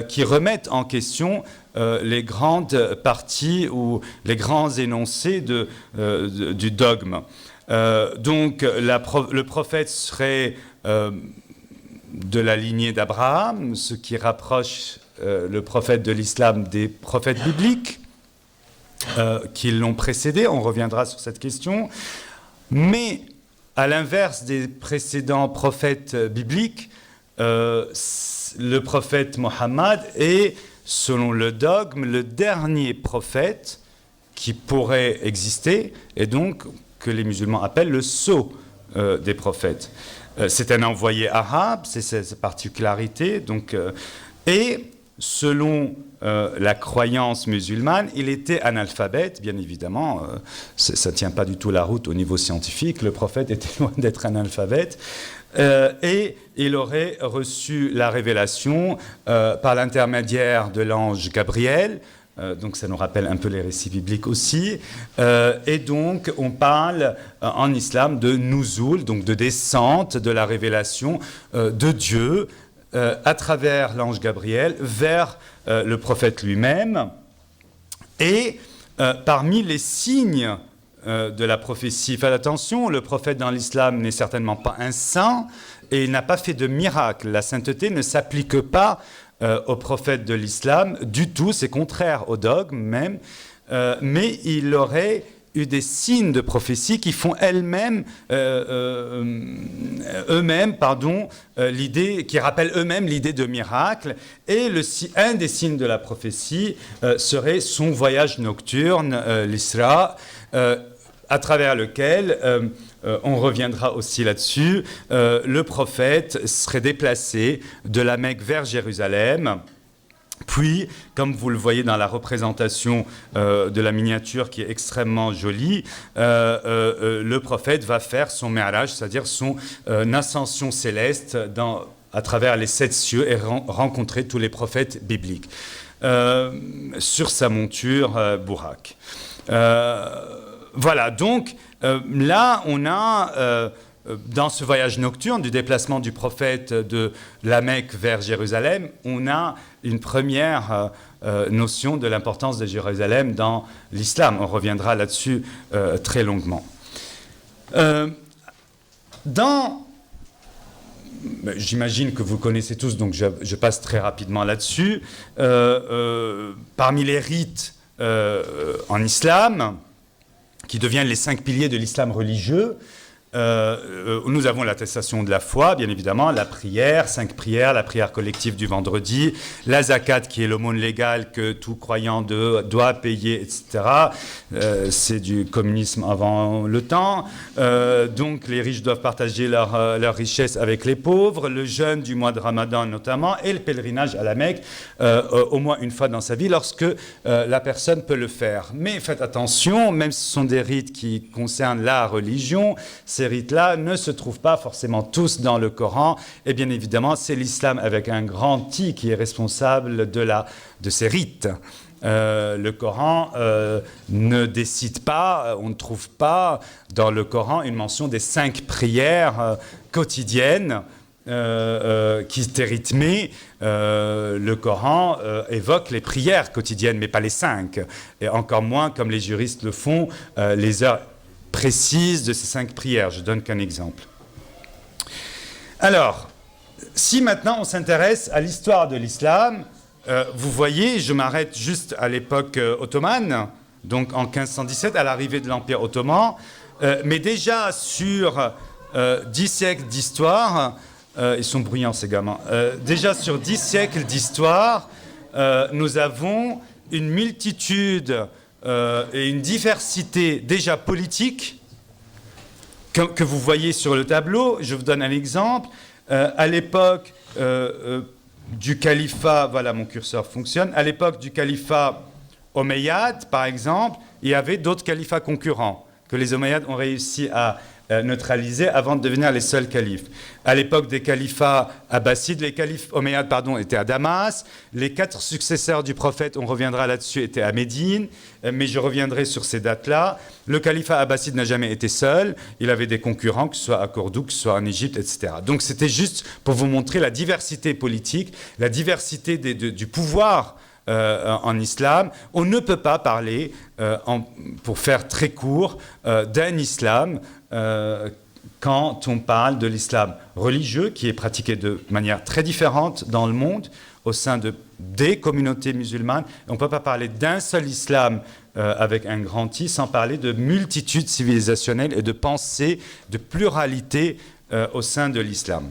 qui remettent en question les grandes parties ou les grands énoncés du dogme. Donc le prophète serait de la lignée d'Abraham, ce qui rapproche le prophète de l'islam des prophètes bibliques qui l'ont précédé. On reviendra sur cette question. Mais à l'inverse des précédents prophètes bibliques, le prophète Mohammed est, selon le dogme, le dernier prophète qui pourrait exister, et donc que les musulmans appellent le sceau des prophètes. C'est un envoyé arabe, c'est sa particularité. Donc, et selon la croyance musulmane, il était analphabète, bien évidemment. Ça ne tient pas du tout la route au niveau scientifique. Le prophète était loin d'être analphabète. Et il aurait reçu la révélation par l'intermédiaire de l'ange Gabriel. Donc ça nous rappelle un peu les récits bibliques aussi. Et donc on parle en islam de nuzul, donc de descente de la révélation de Dieu à travers l'ange Gabriel vers le prophète lui-même. Et parmi les signes de la prophétie, faites attention, le prophète dans l'islam n'est certainement pas un saint et il n'a pas fait de miracle. La sainteté ne s'applique pas au prophète de l'islam du tout, c'est contraire au dogme même, mais il aurait eu des signes de prophétie qui font l'idée, qui rappellent eux-mêmes l'idée de miracle. Et un des signes de la prophétie serait son voyage nocturne, l'Isra, à travers lequel, on reviendra aussi là-dessus, le prophète serait déplacé de la Mecque vers Jérusalem. Puis, comme vous le voyez dans la représentation de la miniature qui est extrêmement jolie, le prophète va faire son mi'raj, c'est-à-dire son ascension céleste à travers les 7 cieux et rencontrer tous les prophètes bibliques sur sa monture Bourak. Voilà, donc là, on a, dans ce voyage nocturne du déplacement du prophète de la Mecque vers Jérusalem, on a une première notion de l'importance de Jérusalem dans l'islam. On reviendra là-dessus très longuement. J'imagine que vous connaissez tous, donc je passe très rapidement là-dessus. Parmi les rites en islam, qui deviennent les 5 piliers de l'islam religieux, nous avons l'attestation de la foi, bien évidemment, la prière, 5 prières, la prière collective du vendredi, la zakat qui est l'aumône légale que tout croyant doit payer, etc. C'est du communisme avant le temps. Donc les riches doivent partager leur richesse avec les pauvres, le jeûne du mois de Ramadan notamment, et le pèlerinage à la Mecque au moins une fois dans sa vie lorsque la personne peut le faire. Mais faites attention, même si ce sont des rites qui concernent la religion, ces rites-là ne se trouvent pas forcément tous dans le Coran. Et bien évidemment, c'est l'islam avec un grand I qui est responsable de ces rites. Le Coran ne décide pas, on ne trouve pas dans le Coran une mention des 5 prières quotidiennes qui étaient rythmées. Le Coran évoque les prières quotidiennes, mais pas les 5. Et encore moins, comme les juristes le font, les heures précises de ces 5 prières. Je donne qu'un exemple. Alors, si maintenant on s'intéresse à l'histoire de l'islam, vous voyez, je m'arrête juste à l'époque ottomane, donc en 1517, à l'arrivée de l'Empire ottoman. Mais déjà sur 10 siècles d'histoire, ils sont bruyants ces gamins, déjà sur 10 siècles d'histoire, nous avons une multitude et une diversité déjà politique que vous voyez sur le tableau. Je vous donne un exemple. À l'époque du califat, voilà, mon curseur fonctionne, à l'époque du califat omeyyade, par exemple, il y avait d'autres califats concurrents que les Omeyyades ont réussi à neutraliser avant de devenir les seuls califes. À l'époque des califats abbassides, les califes omeyyades étaient à Damas. Les 4 successeurs du prophète, on reviendra là-dessus, étaient à Médine, mais je reviendrai sur ces dates-là. Le califat abbasside n'a jamais été seul. Il avait des concurrents, que ce soit à Cordoue, que ce soit en Égypte, etc. Donc c'était juste pour vous montrer la diversité politique, la diversité du pouvoir en islam. On ne peut pas parler, pour faire très court, d'un islam quand on parle de l'islam religieux qui est pratiqué de manière très différente dans le monde au sein des communautés musulmanes. On ne peut pas parler d'un seul islam avec un grand I sans parler de multitudes civilisationnelles et de pensée, de pluralité au sein de l'islam.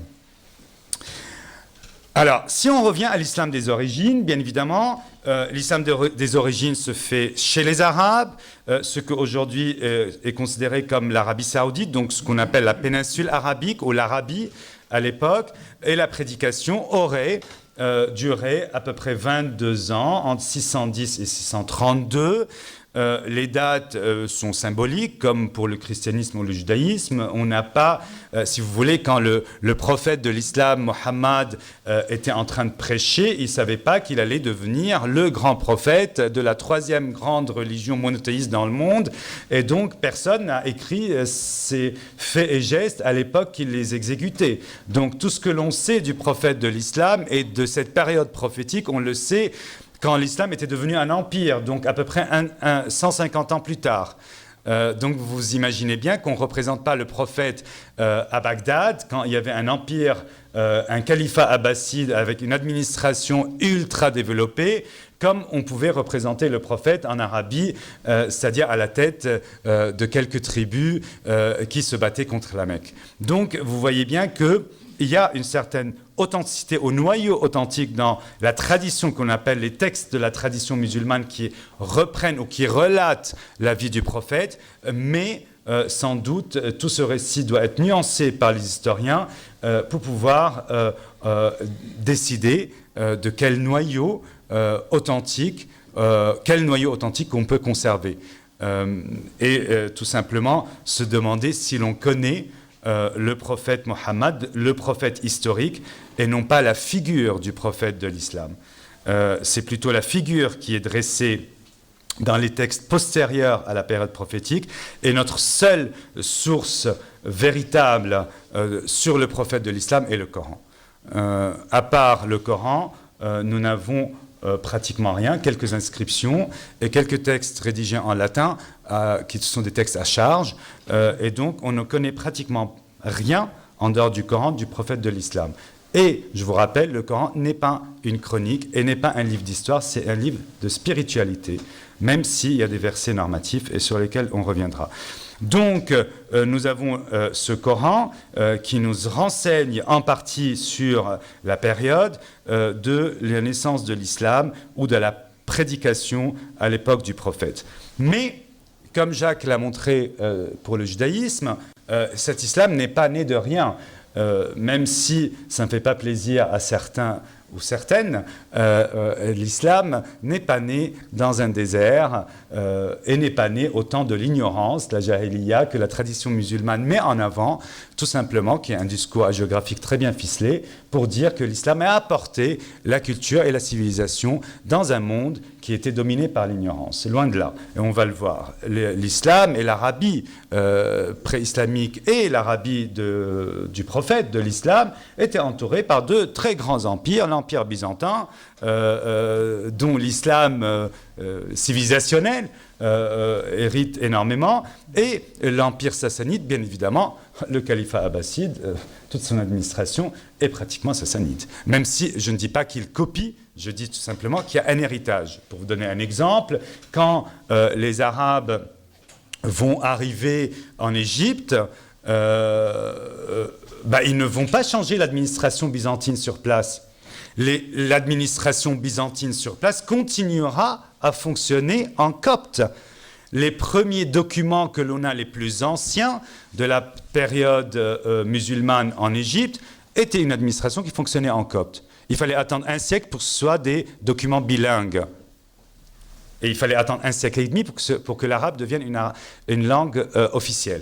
Alors, si on revient à l'islam des origines, bien évidemment, l'islam des origines se fait chez les Arabes, ce qu'aujourd'hui est considéré comme l'Arabie saoudite, donc ce qu'on appelle la péninsule arabique ou l'Arabie à l'époque, et la prédication aurait duré à peu près 22 ans, entre 610 et 632. Les dates sont symboliques, comme pour le christianisme ou le judaïsme. On n'a pas, si vous voulez, quand le prophète de l'islam, Mohammed, était en train de prêcher, il ne savait pas qu'il allait devenir le grand prophète de la 3e grande religion monothéiste dans le monde. Et donc, personne n'a écrit ces faits et gestes à l'époque qu'il les exécutait. Donc, tout ce que l'on sait du prophète de l'islam et de cette période prophétique, on le sait quand l'islam était devenu un empire, donc à peu près 150 ans plus tard. Donc vous imaginez bien qu'on ne représente pas le prophète à Bagdad, quand il y avait un empire, un califat abbasside avec une administration ultra développée, comme on pouvait représenter le prophète en Arabie, c'est-à-dire à la tête de quelques tribus qui se battaient contre la Mecque. Donc vous voyez bien qu'il y a une certaine authenticité, au noyau authentique dans la tradition qu'on appelle les textes de la tradition musulmane qui reprennent ou qui relatent la vie du prophète, mais sans doute tout ce récit doit être nuancé par les historiens pour pouvoir décider de quel noyau authentique on peut conserver. Et tout simplement se demander si l'on connaît le prophète Mohammed, le prophète historique, et non pas la figure du prophète de l'islam. C'est plutôt la figure qui est dressée dans les textes postérieurs à la période prophétique, et notre seule source véritable sur le prophète de l'islam est le Coran. À part le Coran, nous n'avons pratiquement rien, quelques inscriptions et quelques textes rédigés en latin qui sont des textes à charge, et donc on ne connaît pratiquement rien en dehors du Coran du prophète de l'islam. Et je vous rappelle, le Coran n'est pas une chronique et n'est pas un livre d'histoire, c'est un livre de spiritualité, même s'il y a des versets normatifs et sur lesquels on reviendra. Donc, nous avons ce Coran qui nous renseigne en partie sur la période de la naissance de l'islam ou de la prédication à l'époque du prophète. Mais, comme Jacques l'a montré pour le judaïsme, cet islam n'est pas né de rien. Même si ça ne fait pas plaisir à certains ou certaines, l'islam n'est pas né dans un désert et n'est pas né au temps de l'ignorance, la jahiliya, que la tradition musulmane met en avant, tout simplement, qui est un discours hagiographique très bien ficelé, pour dire que l'islam a apporté la culture et la civilisation dans un monde qui était dominé par l'ignorance. Loin de là, et on va le voir. L'islam et l'Arabie pré-islamique et l'Arabie du prophète de l'islam étaient entourés par deux très grands empires, l'empire byzantin, dont l'islam civilisationnel hérite énormément, et l'empire sassanide, bien évidemment, le califat abbasside, toute son administration est pratiquement sassanide. Même si je ne dis pas qu'il copie, Je dis tout simplement qu'il y a un héritage. Pour vous donner un exemple, quand les Arabes vont arriver en Égypte, ils ne vont pas changer l'administration byzantine sur place. L'administration byzantine sur place continuera à fonctionner en copte. Les premiers documents que l'on a, les plus anciens de la période musulmane en Égypte, étaient une administration qui fonctionnait en copte. Il fallait attendre un siècle pour que ce soit des documents bilingues. Et il fallait attendre un siècle et demi pour que l'arabe devienne une langue officielle.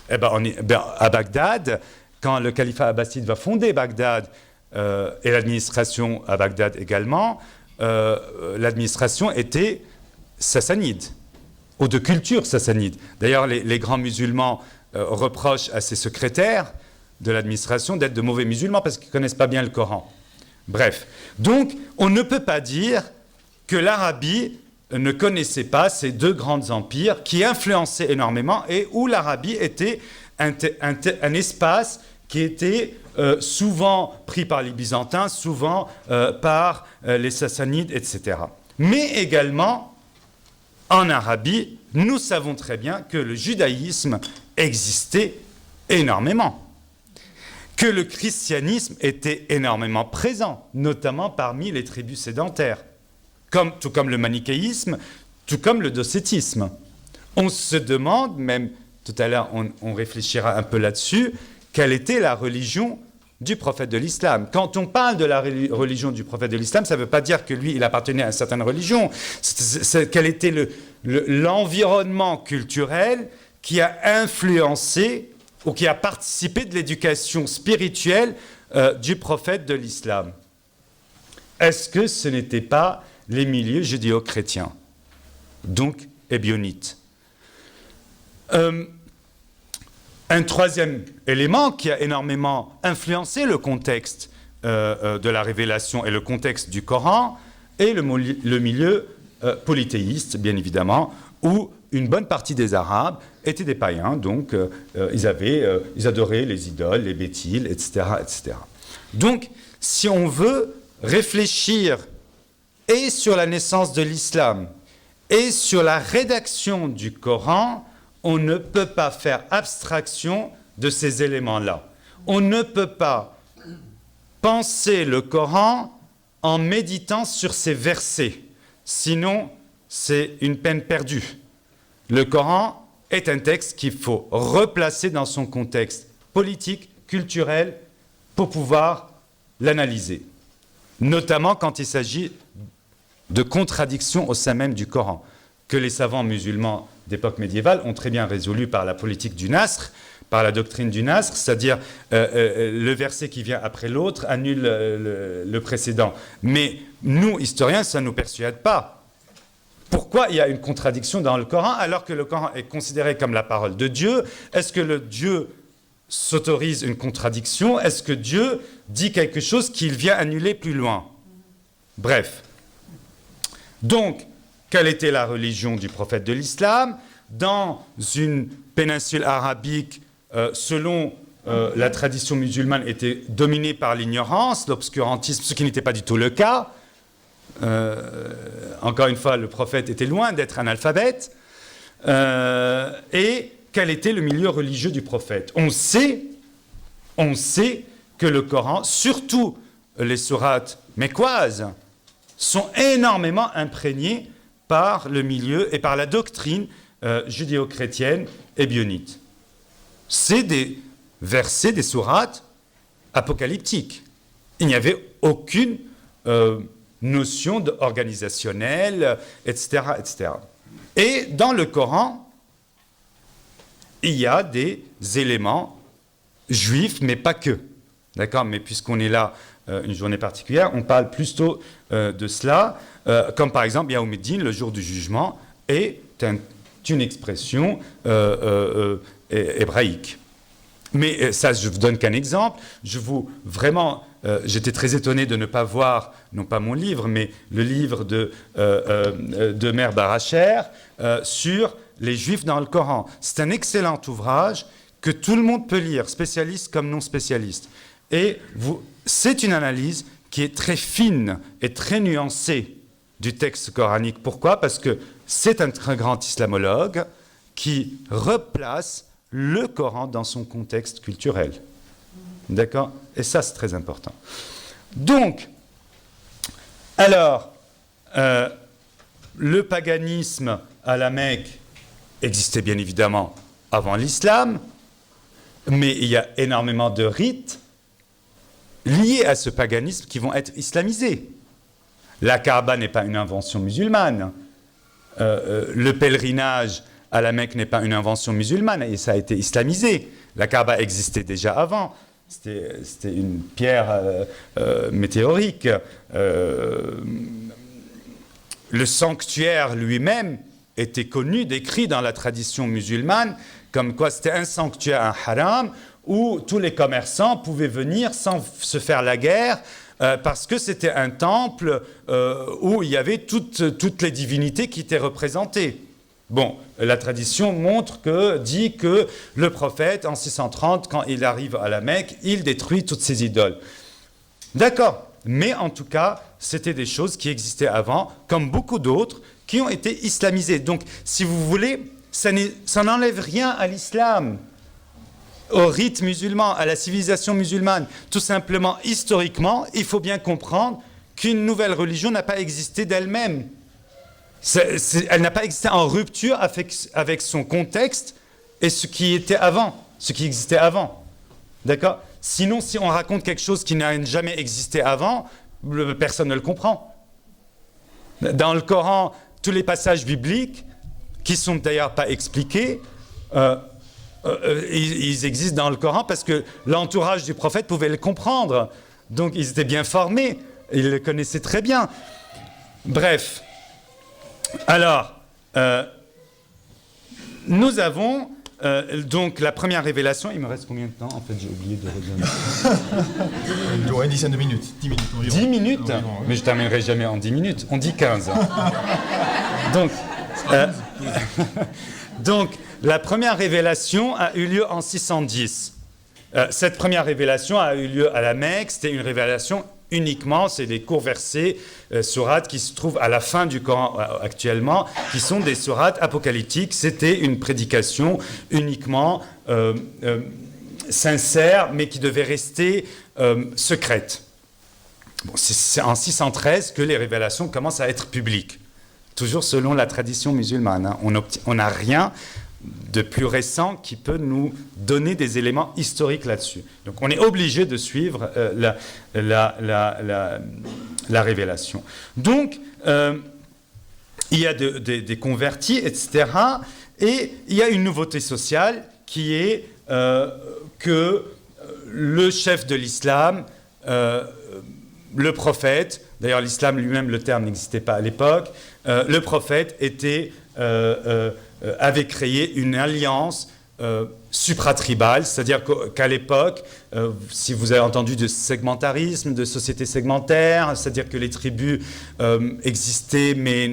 À Bagdad, quand le califat abbasside va fonder Bagdad, et l'administration à Bagdad également, l'administration était sassanide, ou de culture sassanide. D'ailleurs, les grands musulmans reprochent à ses secrétaires de l'administration d'être de mauvais musulmans parce qu'ils ne connaissent pas bien le Coran. Bref, donc on ne peut pas dire que l'Arabie ne connaissait pas ces deux grands empires qui influençaient énormément et où l'Arabie était un espace qui était souvent pris par les Byzantins, souvent par les Sassanides, etc. Mais également, en Arabie, nous savons très bien que le judaïsme existait énormément, que le christianisme était énormément présent, notamment parmi les tribus sédentaires, tout comme le manichéisme, tout comme le docétisme. On se demande, même tout à l'heure on réfléchira un peu là-dessus, quelle était la religion du prophète de l'islam. Quand on parle de la religion du prophète de l'islam, ça ne veut pas dire que lui, il appartenait à une certaine religion. Quel était l'environnement culturel qui a influencé ou qui a participé de l'éducation spirituelle du prophète de l'islam? Est-ce que ce n'était pas les milieux judéo-chrétiens, donc ébionites? Un troisième élément qui a énormément influencé le contexte de la révélation et le contexte du Coran est le milieu polythéiste, bien évidemment, où une bonne partie des Arabes étaient des païens, donc ils adoraient les idoles, les bétiles, etc., etc. Donc, si on veut réfléchir et sur la naissance de l'islam et sur la rédaction du Coran, on ne peut pas faire abstraction de ces éléments-là. On ne peut pas penser le Coran en méditant sur ces versets. Sinon, c'est une peine perdue. Le Coran est un texte qu'il faut replacer dans son contexte politique, culturel, pour pouvoir l'analyser. Notamment quand il s'agit de contradictions au sein même du Coran, que les savants musulmans d'époque médiévale ont très bien résolu par la politique du Nasr, par la doctrine du Nasr, c'est-à-dire le verset qui vient après l'autre annule le précédent. Mais nous, historiens, ça ne nous persuade pas. Pourquoi il y a une contradiction dans le Coran alors que le Coran est considéré comme la parole de Dieu? Est-ce que le Dieu s'autorise une contradiction? Est-ce que Dieu dit quelque chose qu'il vient annuler plus loin? Bref. Donc, quelle était la religion du prophète de l'islam? Dans une péninsule arabique, selon la tradition musulmane, était dominée par l'ignorance, l'obscurantisme, ce qui n'était pas du tout le cas. Encore une fois, le prophète était loin d'être analphabète. Et quel était le milieu religieux du prophète? On sait que le Coran, surtout les sourates mécoises, sont énormément imprégnés par le milieu et par la doctrine judéo-chrétienne ébionnite. C'est des versets, des sourates apocalyptiques. Il n'y avait aucune notion organisationnelle, etc., etc. Et dans le Coran, il y a des éléments juifs, mais pas que. D'accord? Mais puisqu'on est là une journée particulière, on parle plutôt de cela, comme par exemple Yaoum-ed-Din, le jour du jugement, est une expression hébraïque. Mais ça, je vous donne qu'un exemple. J'étais très étonné de ne pas voir, non pas mon livre, mais le livre de Mère Baracher sur les Juifs dans le Coran. C'est un excellent ouvrage que tout le monde peut lire, spécialiste comme non spécialiste. Et c'est une analyse qui est très fine et très nuancée du texte coranique. Pourquoi? Parce que c'est un très grand islamologue qui replace le Coran dans son contexte culturel. D'accord? Et ça, c'est très important. Donc, alors, le paganisme à la Mecque existait bien évidemment avant l'islam, mais il y a énormément de rites liés à ce paganisme qui vont être islamisés. La Kaaba n'est pas une invention musulmane. Le pèlerinage à la Mecque n'est pas une invention musulmane et ça a été islamisé. La Kaaba existait déjà avant. C'était une pierre météorique. Le sanctuaire lui-même était connu, décrit dans la tradition musulmane, comme quoi c'était un sanctuaire, un haram, où tous les commerçants pouvaient venir sans se faire la guerre, parce que c'était un temple où il y avait toutes les divinités qui étaient représentées. Bon, la tradition dit que le prophète, en 630, quand il arrive à la Mecque, il détruit toutes ces idoles. D'accord, mais en tout cas, c'était des choses qui existaient avant, comme beaucoup d'autres, qui ont été islamisées. Donc, si vous voulez, ça n'enlève rien à l'islam, au rite musulman, à la civilisation musulmane. Tout simplement, historiquement, il faut bien comprendre qu'une nouvelle religion n'a pas existé d'elle-même. Elle n'a pas existé en rupture avec son contexte et ce qui était avant, ce qui existait avant. D'accord? Sinon, si on raconte quelque chose qui n'a jamais existé avant, personne ne le comprend. Dans le Coran, tous les passages bibliques, qui ne sont d'ailleurs pas expliqués, ils existent dans le Coran parce que l'entourage du prophète pouvait le comprendre. Donc, ils étaient bien formés, ils le connaissaient très bien. Bref. Alors, nous avons donc la première révélation. Il me reste combien de temps? En fait, j'ai oublié de redonner. Une dizaine de minutes. 10 minutes environ. 10 minutes environ, oui. Mais je ne terminerai jamais en 10 minutes. On dit 15. Donc, la première révélation a eu lieu en 610. Cette première révélation a eu lieu à la Mecque. C'était une révélation uniquement, c'est des courts versets, sourates qui se trouvent à la fin du Coran actuellement, qui sont des sourates apocalyptiques. C'était une prédication uniquement sincère, mais qui devait rester secrète. Bon, c'est en 613 que les révélations commencent à être publiques, toujours selon la tradition musulmane. Hein. On n'a rien de plus récent qui peut nous donner des éléments historiques là-dessus. Donc on est obligé de suivre la révélation. Donc il y a des convertis, etc. Et il y a une nouveauté sociale qui est que le chef de l'islam, le prophète, d'ailleurs l'islam lui-même, le terme n'existait pas à l'époque, le prophète avait créé une alliance supratribale, c'est-à-dire qu'à l'époque, si vous avez entendu de segmentarisme, de société segmentaire, c'est-à-dire que les tribus existaient mais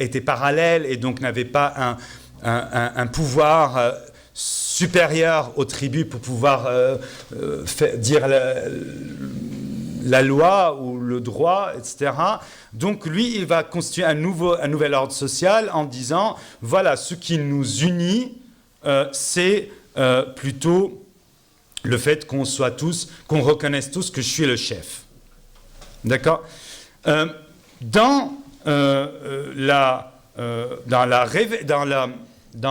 étaient parallèles et donc n'avaient pas un pouvoir supérieur aux tribus pour pouvoir dire la loi ou le droit, etc. Donc lui, il va constituer un nouvel ordre social en disant, voilà, ce qui nous unit, c'est plutôt le fait qu'on reconnaisse tous que je suis le chef. D'accord? Dans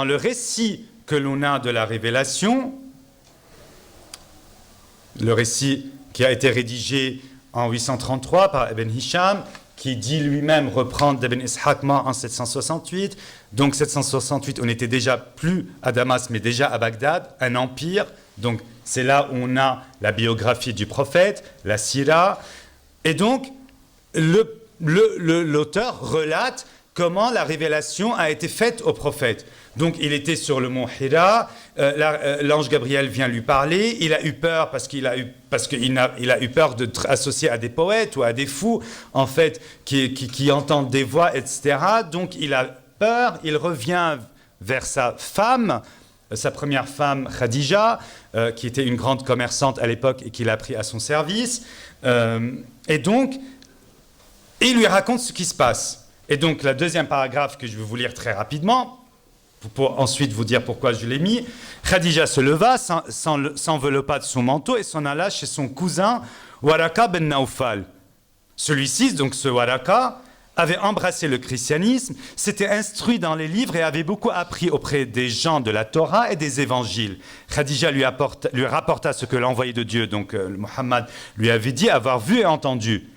le récit que l'on a de la révélation, le récit qui a été rédigé en 833 par Ibn Hisham, qui dit lui-même reprendre d'Ibn Ishaq mort en 768. Donc 768, on n'était déjà plus à Damas, mais déjà à Bagdad, un empire. Donc c'est là où on a la biographie du prophète, la sira. Et donc l'auteur relate comment la révélation a été faite au prophète. Donc il était sur le mont Hira, l'ange Gabriel vient lui parler, il a eu peur parce qu'il a eu peur d'être associé à des poètes ou à des fous, en fait, qui entendent des voix, etc. Donc il a peur, il revient vers sa femme sa première femme Khadija, qui était une grande commerçante à l'époque et qu'il a pris à son service. Et donc, il lui raconte ce qui se passe. Et donc, la deuxième paragraphe que je vais vous lire très rapidement, pour ensuite vous dire pourquoi je l'ai mis. Khadija se leva, s'enveloppa de son manteau et s'en alla chez son cousin Waraka ben Naufal. Celui-ci, donc ce Waraka, avait embrassé le christianisme, s'était instruit dans les livres et avait beaucoup appris auprès des gens de la Torah et des évangiles. Khadija lui rapporta ce que l'envoyé de Dieu, donc Mohammed, lui avait dit avoir vu et entendu.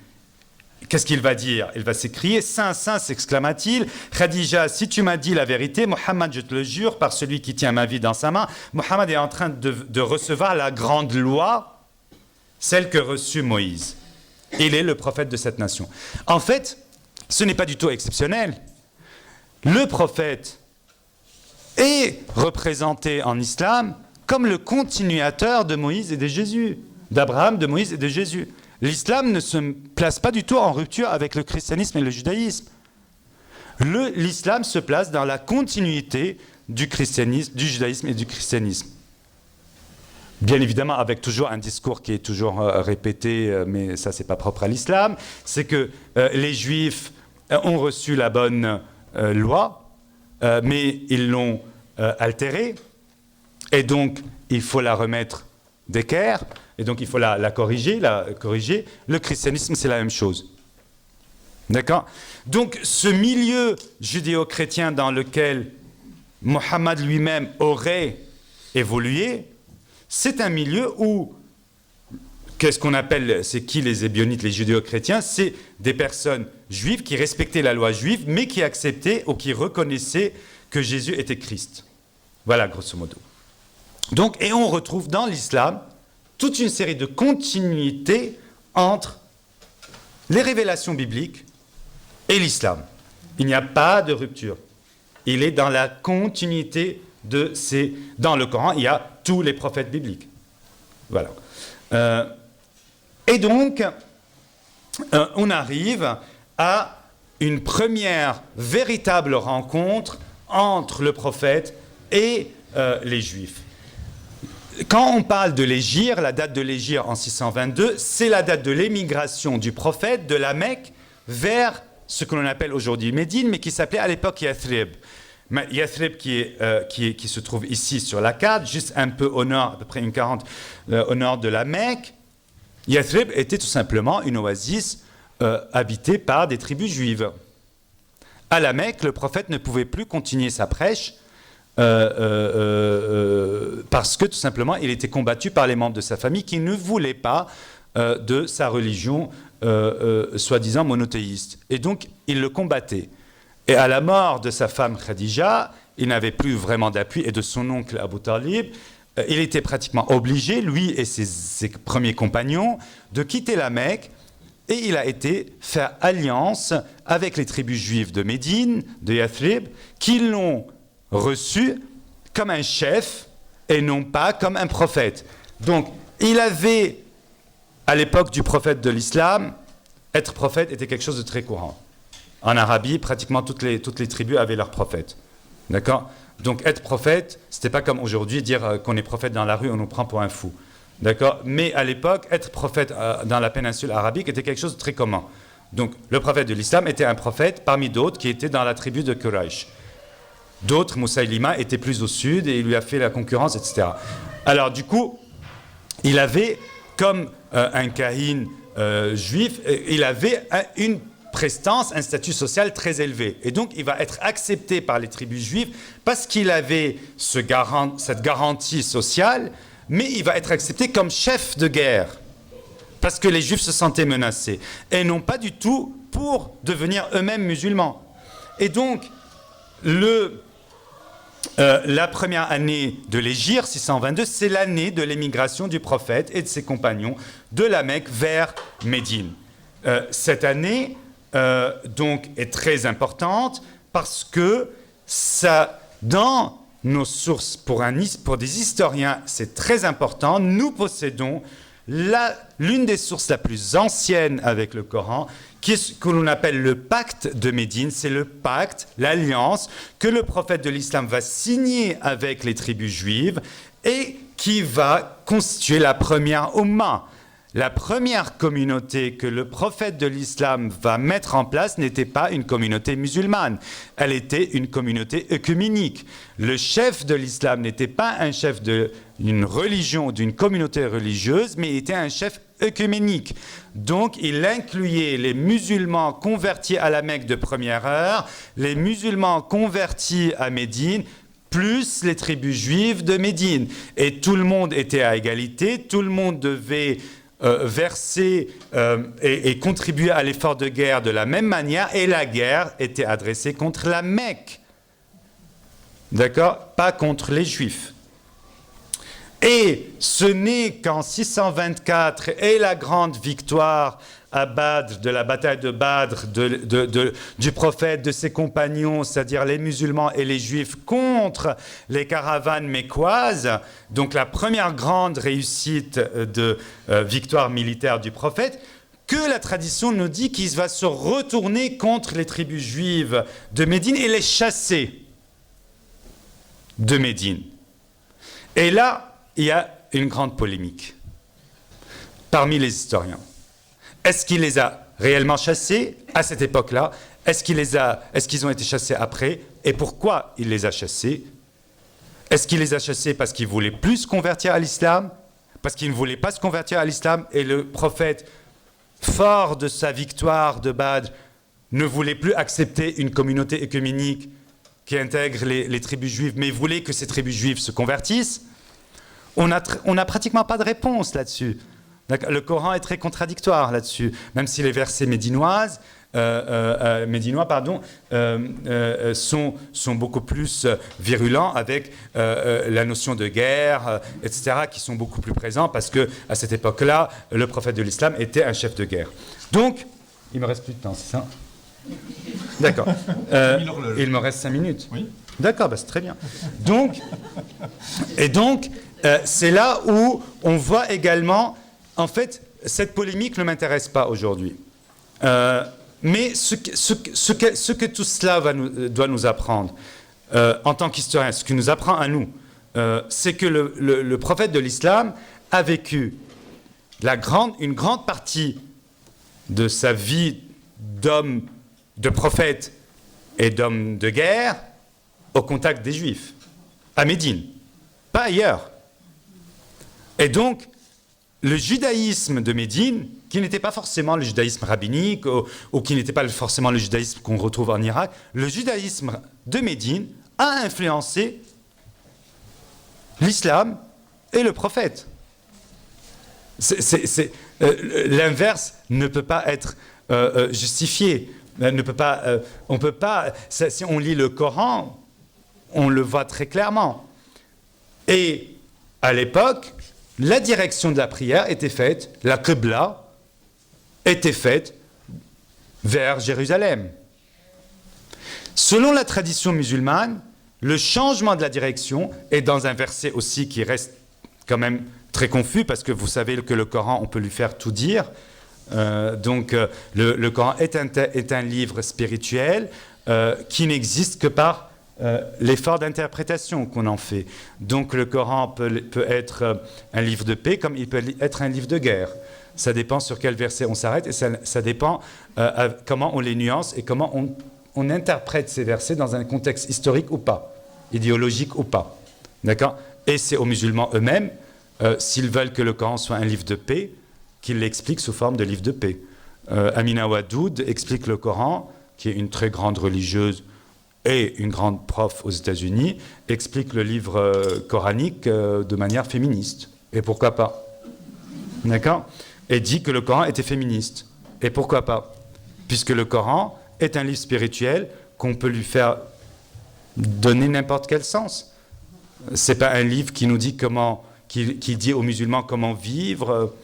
Qu'est-ce qu'il va dire? Il va s'écrier, Saint, Saint, s'exclama-t-il. Khadija, si tu m'as dit la vérité, Mohammed, je te le jure, par celui qui tient ma vie dans sa main, Mohammed est en train de recevoir la grande loi, celle que reçut Moïse. Il est le prophète de cette nation. En fait, ce n'est pas du tout exceptionnel. Le prophète est représenté en islam comme le continuateur de Moïse et de Jésus, d'Abraham, de Moïse et de Jésus. L'islam ne se place pas du tout en rupture avec le christianisme et le judaïsme. L'islam se place dans la continuité du christianisme, du judaïsme et du christianisme. Bien évidemment, avec toujours un discours qui est toujours répété, mais ça, c'est pas propre à l'islam, c'est que les Juifs ont reçu la bonne loi, mais ils l'ont altérée, et donc il faut la remettre d'équerre, et donc il faut la corriger. Le christianisme, c'est la même chose. D'accord? Donc ce milieu judéo-chrétien dans lequel Mohammed lui-même aurait évolué, c'est un milieu où, qu'est-ce qu'on appelle, c'est qui les ébionites, les judéo-chrétiens? C'est des personnes juives qui respectaient la loi juive, mais qui acceptaient ou qui reconnaissaient que Jésus était Christ. Voilà, grosso modo. Donc, et on retrouve dans l'islam toute une série de continuités entre les révélations bibliques et l'islam. Il n'y a pas de rupture. Il est dans la continuité de ces... Dans le Coran, il y a tous les prophètes bibliques. Voilà. Et donc, on arrive à une première véritable rencontre entre le prophète et les Juifs. Quand on parle de l'hégire, la date de l'hégire en 622, c'est la date de l'émigration du prophète de la Mecque vers ce que l'on appelle aujourd'hui Médine, mais qui s'appelait à l'époque Yathrib. Yathrib qui se trouve ici sur la carte, juste un peu au nord, à peu près une 40 au nord de la Mecque. Yathrib était tout simplement une oasis habitée par des tribus juives. À la Mecque, le prophète ne pouvait plus continuer sa prêche parce que tout simplement il était combattu par les membres de sa famille qui ne voulaient pas de sa religion soi-disant monothéiste. Et donc il le combattait. Et à la mort de sa femme Khadija, il n'avait plus vraiment d'appui, et de son oncle Abu Talib, il était pratiquement obligé, lui et ses premiers compagnons, de quitter la Mecque, et il a été faire alliance avec les tribus juives de Médine, de Yathrib, qui l'ont reçu comme un chef et non pas comme un prophète. Donc, il avait, à l'époque du prophète de l'islam, être prophète était quelque chose de très courant. En Arabie, pratiquement toutes les tribus avaient leur prophète. D'accord? Donc, être prophète, c'était pas comme aujourd'hui, dire qu'on est prophète dans la rue, on nous prend pour un fou. D'accord? Mais à l'époque, être prophète dans la péninsule arabique était quelque chose de très commun. Donc, le prophète de l'islam était un prophète parmi d'autres qui étaient dans la tribu de Quraysh. D'autres, Moussaïlima, étaient plus au sud et il lui a fait la concurrence, etc. Alors, du coup, il avait, comme un kahin juif, il avait une prestance, un statut social très élevé. Et donc, il va être accepté par les tribus juives parce qu'il avait cette garantie sociale, mais il va être accepté comme chef de guerre parce que les juifs se sentaient menacés et non pas du tout pour devenir eux-mêmes musulmans. Et donc, la première année de l'hégire, 622, c'est l'année de l'émigration du prophète et de ses compagnons de la Mecque vers Médine. Cette année donc est très importante parce que ça, dans nos sources, pour des historiens, c'est très important. Nous possédons l'une des sources la plus ancienne avec le Coran, que l'on appelle le pacte de Médine. C'est le pacte, l'alliance que le prophète de l'islam va signer avec les tribus juives et qui va constituer la première Ummah. La première communauté que le prophète de l'islam va mettre en place n'était pas une communauté musulmane, elle était une communauté œcuménique. Le chef de l'islam n'était pas un chef d'une religion, d'une communauté religieuse, mais était un chef œcuménique. Donc il incluait les musulmans convertis à la Mecque de première heure, les musulmans convertis à Médine, plus les tribus juives de Médine. Et tout le monde était à égalité, tout le monde devait verser et contribuer à l'effort de guerre de la même manière, et la guerre était adressée contre la Mecque. D'accord? Pas contre les Juifs. Et ce n'est qu'en 624 et la grande victoire à Badr, de la bataille de Badr, du prophète, de ses compagnons, c'est-à-dire les musulmans et les juifs, contre les caravanes mécoises, donc la première grande réussite de victoire militaire du prophète, que la tradition nous dit qu'il va se retourner contre les tribus juives de Médine et les chasser de Médine. Et là, il y a une grande polémique parmi les historiens. Est-ce qu'il les a réellement chassés à cette époque-là? Est-ce qu'ils ont été chassés après? Et pourquoi il les a chassés? Est-ce qu'il les a chassés parce qu'il voulait plus se convertir à l'islam? Parce qu'il ne voulait pas se convertir à l'islam et le prophète, fort de sa victoire de Badr, ne voulait plus accepter une communauté œcuménique qui intègre les tribus juives, mais voulait que ces tribus juives se convertissent? On n'a pratiquement pas de réponse là-dessus. Le Coran est très contradictoire là-dessus, même si les versets médinois sont beaucoup plus virulents avec la notion de guerre, etc., qui sont beaucoup plus présents parce qu'à cette époque-là, le prophète de l'islam était un chef de guerre. Donc, il me reste plus de temps, c'est ça? D'accord. Il me reste 5 minutes. Oui. D'accord, c'est très bien. Donc, c'est là où on voit également, en fait, cette polémique ne m'intéresse pas aujourd'hui. Mais ce que tout cela doit nous apprendre, en tant qu'historien, ce qui nous apprend à nous, c'est que le prophète de l'islam a vécu une grande partie de sa vie d'homme, de prophète et d'homme de guerre au contact des Juifs, à Médine, pas ailleurs. Et donc, le judaïsme de Médine, qui n'était pas forcément le judaïsme rabbinique ou qui n'était pas forcément le judaïsme qu'on retrouve en Irak, le judaïsme de Médine a influencé l'islam et le prophète. L'inverse ne peut pas être justifié. On peut pas. Si on lit le Coran, on le voit très clairement. Et à l'époque, la direction de la prière était faite, la Qibla était faite vers Jérusalem. Selon la tradition musulmane, le changement de la direction est dans un verset aussi qui reste quand même très confus, parce que vous savez que le Coran, on peut lui faire tout dire. Le Coran est un livre spirituel qui n'existe que par l'effort d'interprétation qu'on en fait. Donc le Coran peut être un livre de paix comme il peut être un livre de guerre. Ça dépend sur quel verset on s'arrête et ça dépend comment on les nuance et comment on interprète ces versets dans un contexte historique ou pas, idéologique ou pas. D'accord? Et c'est aux musulmans eux-mêmes, s'ils veulent que le Coran soit un livre de paix, qu'ils l'expliquent sous forme de livre de paix. Amina Wadoud explique le Coran, qui est une très grande religieuse et une grande prof aux États-Unis, explique le livre coranique de manière féministe. Et pourquoi pas? D'accord? Et dit que le Coran était féministe. Et pourquoi pas? Puisque le Coran est un livre spirituel qu'on peut lui faire donner n'importe quel sens. C'est pas un livre qui nous dit qui dit aux musulmans comment vivre.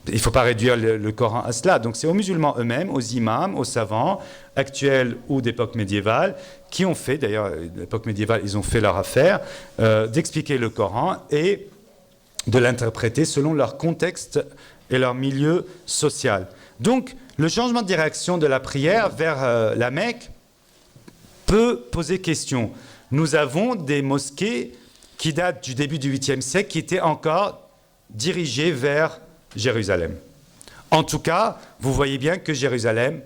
Il ne faut pas réduire le Coran à cela. Donc c'est aux musulmans eux-mêmes, aux imams, aux savants, actuels ou d'époque médiévale, qui ont fait, d'ailleurs, à l'époque médiévale, ils ont fait leur affaire, d'expliquer le Coran et de l'interpréter selon leur contexte et leur milieu social. Donc, le changement de direction de la prière vers la Mecque peut poser question. Nous avons des mosquées qui datent du début du 8e siècle qui étaient encore dirigées vers Jérusalem. En tout cas, vous voyez bien que Jérusalem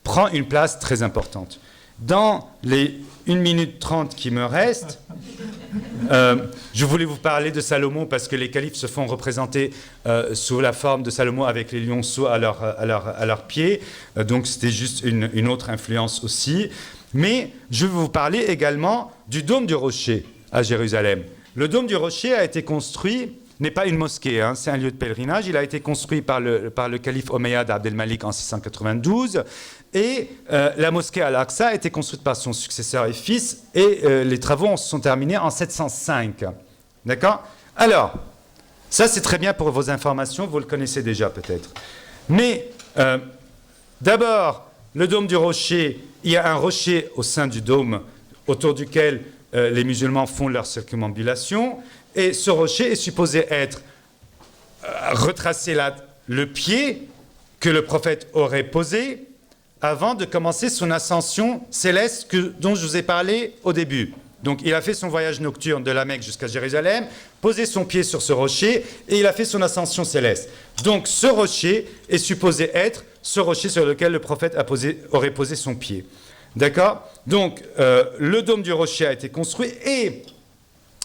prend une place très importante. Dans les 1 minute 30 qui me restent, je voulais vous parler de Salomon parce que les califes se font représenter sous la forme de Salomon avec les lionceaux à leurs pieds. Donc c'était juste une autre influence aussi. Mais je vais vous parler également du dôme du rocher à Jérusalem. Le dôme du rocher a été construit, n'est pas une mosquée, hein, c'est un lieu de pèlerinage. Il a été construit par le calife Omeyyade Abdelmalik en 692. Et la mosquée Al-Aqsa a été construite par son successeur et fils. Et les travaux se sont terminés en 705. D'accord ? Alors, ça c'est très bien pour vos informations, vous le connaissez déjà peut-être. Mais d'abord, le dôme du rocher, il y a un rocher au sein du dôme autour duquel les musulmans font leur circumambulation. Et ce rocher est supposé être retracer le pied que le prophète aurait posé avant de commencer son ascension céleste dont je vous ai parlé au début. Donc il a fait son voyage nocturne de la Mecque jusqu'à Jérusalem, posé son pied sur ce rocher et il a fait son ascension céleste. Donc ce rocher est supposé être ce rocher sur lequel le prophète aurait posé son pied. D'accord ? Donc le dôme du rocher a été construit et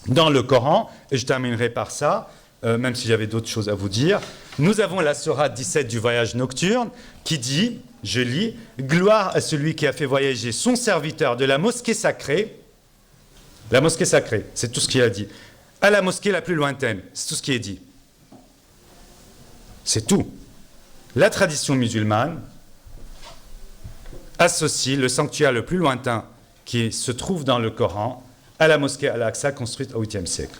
dans le Coran, et je terminerai par ça, même si j'avais d'autres choses à vous dire, nous avons la sourate 17 du voyage nocturne qui dit, je lis, « Gloire à celui qui a fait voyager son serviteur de la mosquée sacrée », c'est tout ce qu'il a dit, à la mosquée la plus lointaine, c'est tout ce qui est dit. C'est tout. La tradition musulmane associe le sanctuaire le plus lointain qui se trouve dans le Coran à la mosquée Al-Aqsa construite au 8e siècle.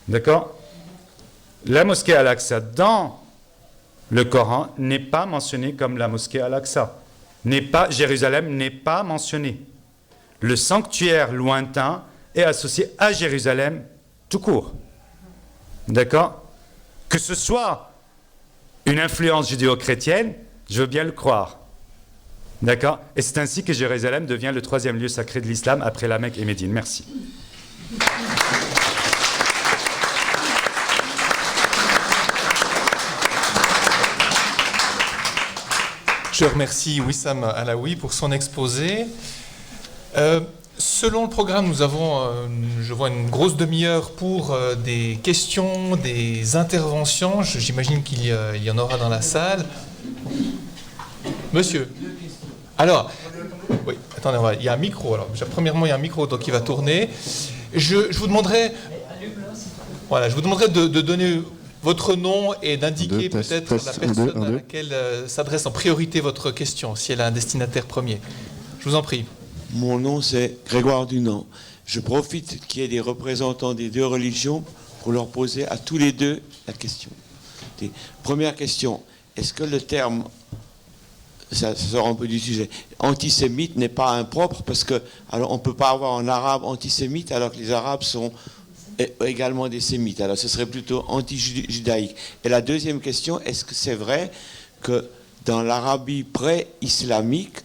D'accord ? La mosquée Al-Aqsa dans le Coran n'est pas mentionnée comme la mosquée Al-Aqsa. Jérusalem n'est pas mentionnée. Le sanctuaire lointain est associé à Jérusalem tout court. D'accord ? Que ce soit une influence judéo-chrétienne, je veux bien le croire. D'accord ? Et c'est ainsi que Jérusalem devient le 3e lieu sacré de l'islam après la Mecque et Médine. Merci. Je remercie Wissam Alaoui pour son exposé. Selon le programme, nous avons, je vois, une grosse demi-heure pour des questions, des interventions. J'imagine qu'il y en aura dans la salle. Monsieur. Alors, oui, attendez, il y a un micro. Alors, premièrement, il y a un micro donc, qui va tourner. Je vous demanderai, voilà, de donner votre nom et d'indiquer peut-être la personne à laquelle s'adresse en priorité votre question, si elle a un destinataire premier. Je vous en prie. Mon nom, c'est Grégoire Dunant. Je profite qu'il y ait des représentants des deux religions pour leur poser à tous les deux la question. Première question, est-ce que le terme, ça sort un peu du sujet, antisémite n'est pas impropre parce que alors on ne peut pas avoir en arabe antisémite alors que les arabes sont également des sémites. Alors ce serait plutôt anti-judaïque. Et la deuxième question, est-ce que c'est vrai que dans l'Arabie pré-islamique,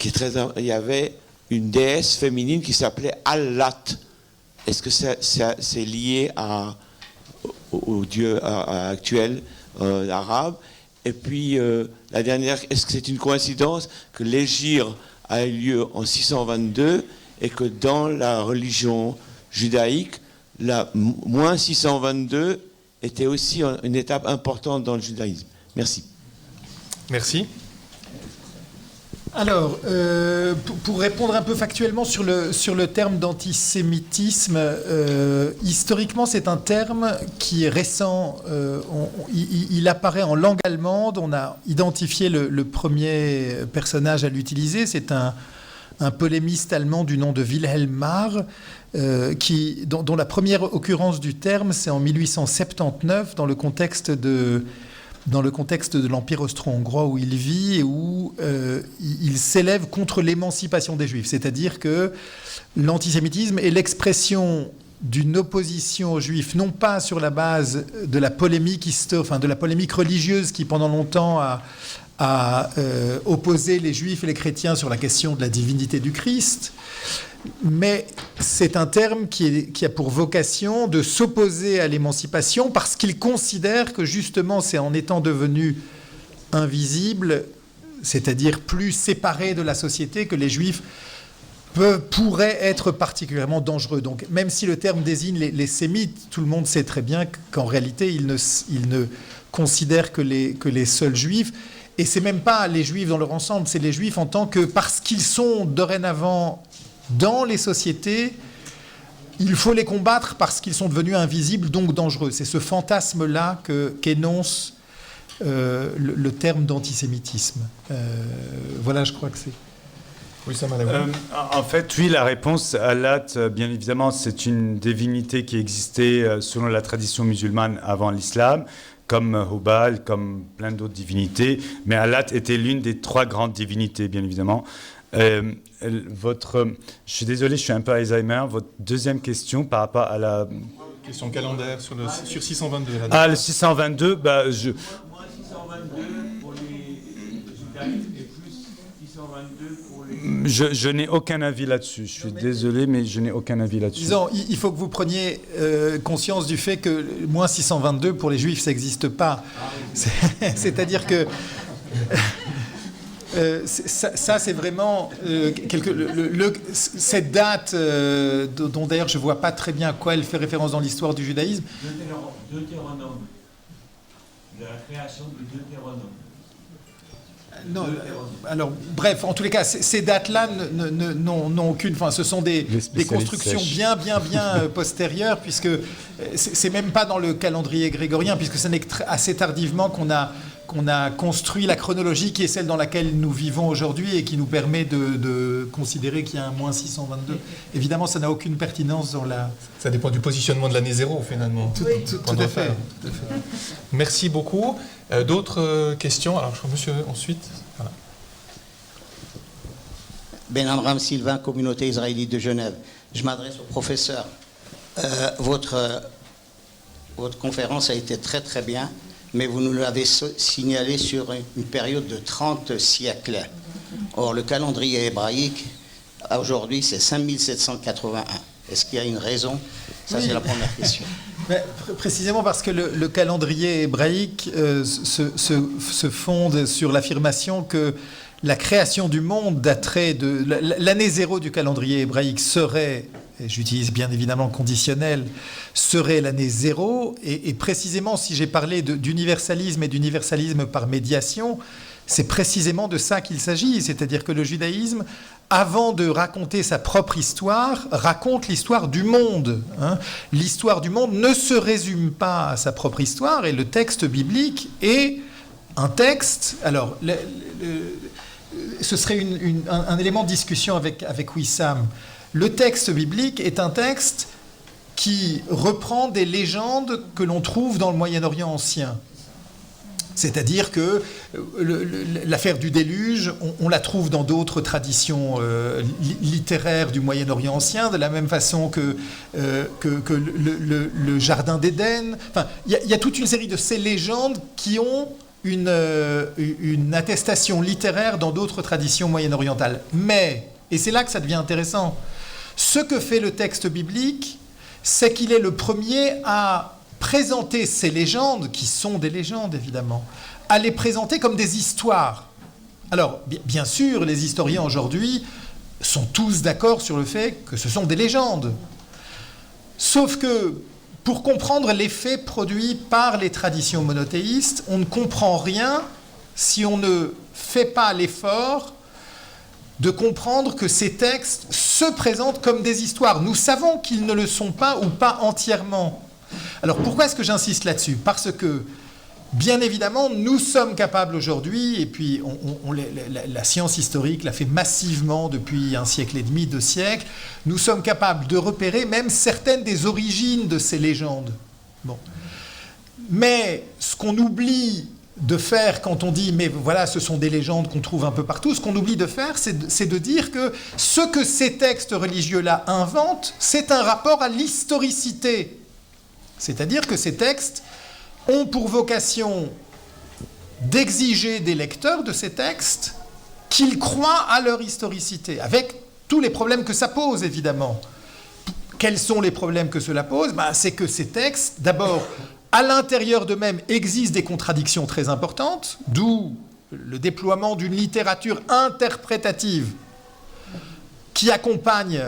il y avait une déesse féminine qui s'appelait Al-Lat? Est-ce que c'est lié au dieu actuel arabe? Et puis, la dernière, est-ce que c'est une coïncidence que l'hégire a eu lieu en 622 et que dans la religion judaïque, la moins 622 était aussi une étape importante dans le judaïsme? Merci. Merci. Alors, pour répondre un peu factuellement sur le terme d'antisémitisme, historiquement, c'est un terme qui est récent. Il apparaît en langue allemande. On a identifié le premier personnage à l'utiliser. C'est un polémiste allemand du nom de Wilhelm Marr, dont la première occurrence du terme, c'est en 1879, dans le contexte de l'Empire austro-hongrois où il vit et où il s'élève contre l'émancipation des Juifs. C'est-à-dire que l'antisémitisme est l'expression d'une opposition aux Juifs, non pas sur la base de la polémique de la polémique religieuse qui pendant longtemps a opposé les Juifs et les chrétiens sur la question de la divinité du Christ, mais c'est un terme qui a pour vocation de s'opposer à l'émancipation parce qu'il considère que justement c'est en étant devenu invisible, c'est-à-dire plus séparés de la société, que les Juifs pourraient être particulièrement dangereux. Donc même si le terme désigne les sémites, tout le monde sait très bien qu'en réalité ils ne considèrent que les seuls Juifs. Et c'est même pas les Juifs dans leur ensemble, c'est les Juifs en tant que, parce qu'ils sont dorénavant dans les sociétés, il faut les combattre parce qu'ils sont devenus invisibles, donc dangereux. C'est ce fantasme-là qu'énonce le terme d'antisémitisme. Voilà, je crois que c'est... Oui, ça m'a En fait, oui, la réponse à Allat, bien évidemment, c'est une divinité qui existait selon la tradition musulmane avant l'islam, comme Hubal, comme plein d'autres divinités. Mais Allat était l'une des 3 grandes divinités, bien évidemment. Je suis désolé, je suis un peu Alzheimer. Votre deuxième question par rapport à la... Question calendaire sur 622. Ah, le 622, Moi, 622 pour les judaïsmes et plus 622 pour les... Je n'ai aucun avis là-dessus. Je suis désolé, mais je n'ai aucun avis là-dessus. Disons, il faut que vous preniez conscience du fait que moins 622 pour les Juifs, ça n'existe pas. C'est-à-dire que... ça, c'est vraiment cette date dont d'ailleurs je ne vois pas très bien à quoi elle fait référence dans l'histoire du judaïsme. Deutéronome. De la création du Deutéronome. Non, alors, bref, en tous les cas, ces dates-là n'ont aucune... Enfin, ce sont des constructions bien postérieures, puisque c'est même pas dans le calendrier grégorien, puisque ce n'est que assez tardivement qu'on a construit la chronologie qui est celle dans laquelle nous vivons aujourd'hui et qui nous permet de considérer qu'il y a un moins 622. Évidemment, ça n'a aucune pertinence dans la... Ça dépend du positionnement de l'année 0, finalement. Tout à fait. Merci beaucoup. D'autres questions? Alors, je crois monsieur ensuite. Voilà. Ben Amram Sylvain, communauté israélite de Genève. Je m'adresse au professeur. Votre conférence a été très très bien, mais vous nous l'avez signalé sur une période de 30 siècles. Or, le calendrier hébraïque, aujourd'hui, c'est 5781. Est-ce qu'il y a une raison? Ça, c'est la première question. Mais précisément parce que le calendrier hébraïque se fonde sur l'affirmation que la création du monde daterait de... L'année 0 du calendrier hébraïque serait, et j'utilise bien évidemment le conditionnel, serait l'année 0. Et précisément, si j'ai parlé d'universalisme et d'universalisme par médiation, c'est précisément de ça qu'il s'agit. C'est-à-dire que le judaïsme, avant de raconter sa propre histoire, raconte l'histoire du monde. L'histoire du monde ne se résume pas à sa propre histoire, et le texte biblique est un texte... Alors, ce serait un élément de discussion avec Wissam. Le texte biblique est un texte qui reprend des légendes que l'on trouve dans le Moyen-Orient ancien. C'est-à-dire que l'affaire du déluge, on la trouve dans d'autres traditions littéraires du Moyen-Orient ancien, de la même façon que le Jardin d'Éden. Enfin, il y a toute une série de ces légendes qui ont une attestation littéraire dans d'autres traditions moyen-orientales. Mais, et c'est là que ça devient intéressant, ce que fait le texte biblique, c'est qu'il est le premier à présenter ces légendes, qui sont des légendes évidemment, à les présenter comme des histoires. Alors, bien sûr, les historiens aujourd'hui sont tous d'accord sur le fait que ce sont des légendes. Sauf que, pour comprendre l'effet produit par les traditions monothéistes, on ne comprend rien si on ne fait pas l'effort de comprendre que ces textes se présentent comme des histoires. Nous savons qu'ils ne le sont pas ou pas entièrement. Alors pourquoi est-ce que j'insiste là-dessus? Parce que, bien évidemment, nous sommes capables aujourd'hui, et puis la science historique l'a fait massivement depuis un siècle et demi, 2 siècles, nous sommes capables de repérer même certaines des origines de ces légendes. Bon. Mais ce qu'on oublie de faire quand on dit mais voilà, ce sont des légendes qu'on trouve un peu partout. Ce qu'on oublie de faire, c'est de dire que ce que ces textes religieux-là inventent, c'est un rapport à l'historicité. C'est-à-dire que ces textes ont pour vocation d'exiger des lecteurs de ces textes qu'ils croient à leur historicité, avec tous les problèmes que ça pose, évidemment. Quels sont les problèmes que cela pose ? C'est que ces textes, d'abord, à l'intérieur d'eux-mêmes, existent des contradictions très importantes, d'où le déploiement d'une littérature interprétative qui accompagne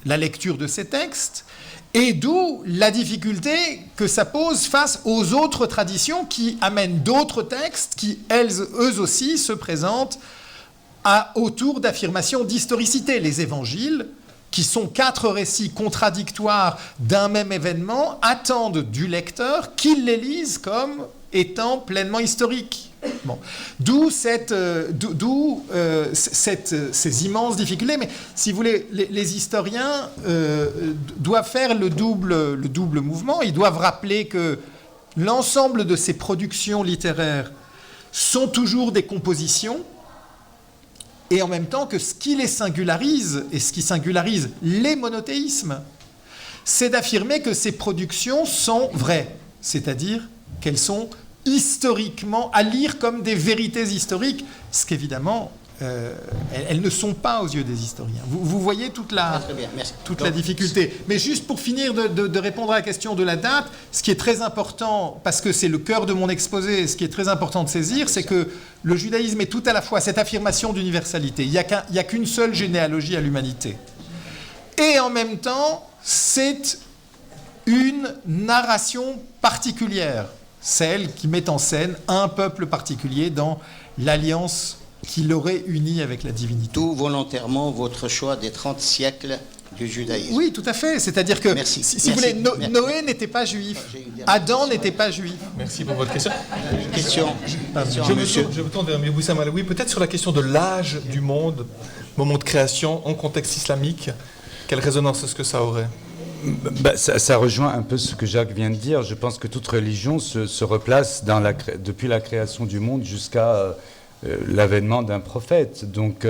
la lecture de ces textes, et d'où la difficulté que ça pose face aux autres traditions qui amènent d'autres textes qui, eux aussi, se présentent autour d'affirmations d'historicité. Les évangiles, qui sont 4 récits contradictoires d'un même événement, attendent du lecteur qu'il les lise comme étant pleinement historiques. Bon. D'où ces immenses difficultés. Mais si vous voulez, les historiens doivent faire le double mouvement. Ils doivent rappeler que l'ensemble de ces productions littéraires sont toujours des compositions, et en même temps que ce qui les singularise, et ce qui singularise les monothéismes, c'est d'affirmer que ces productions sont vraies, c'est-à-dire qu'elles sont historiquement à lire comme des vérités historiques, ce qu'évidemment, elles ne sont pas aux yeux des historiens. Vous voyez toute la difficulté. Mais juste pour finir de répondre à la question de la date, ce qui est très important, parce que c'est le cœur de mon exposé, ce qui est très important de saisir, c'est que le judaïsme est tout à la fois cette affirmation d'universalité. Il n'y a qu'une seule généalogie à l'humanité. Et en même temps, c'est une narration particulière, celle qui met en scène un peuple particulier dans l'alliance qui l'aurait uni avec la divinité. Tout volontairement votre choix des 30 siècles du judaïsme. Oui, tout à fait. C'est-à-dire que, si vous voulez, Noé n'était pas juif. Adam n'était pas juif. Merci pour votre question. Monsieur. Je me tourne vers M. Boussam Alaoui. Peut-être sur la question de l'âge du monde, moment de création, en contexte islamique, quelle résonance est-ce que ça aurait ? Ça rejoint un peu ce que Jacques vient de dire. Je pense que toute religion se replace depuis la création du monde jusqu'à l'avènement d'un prophète. Donc,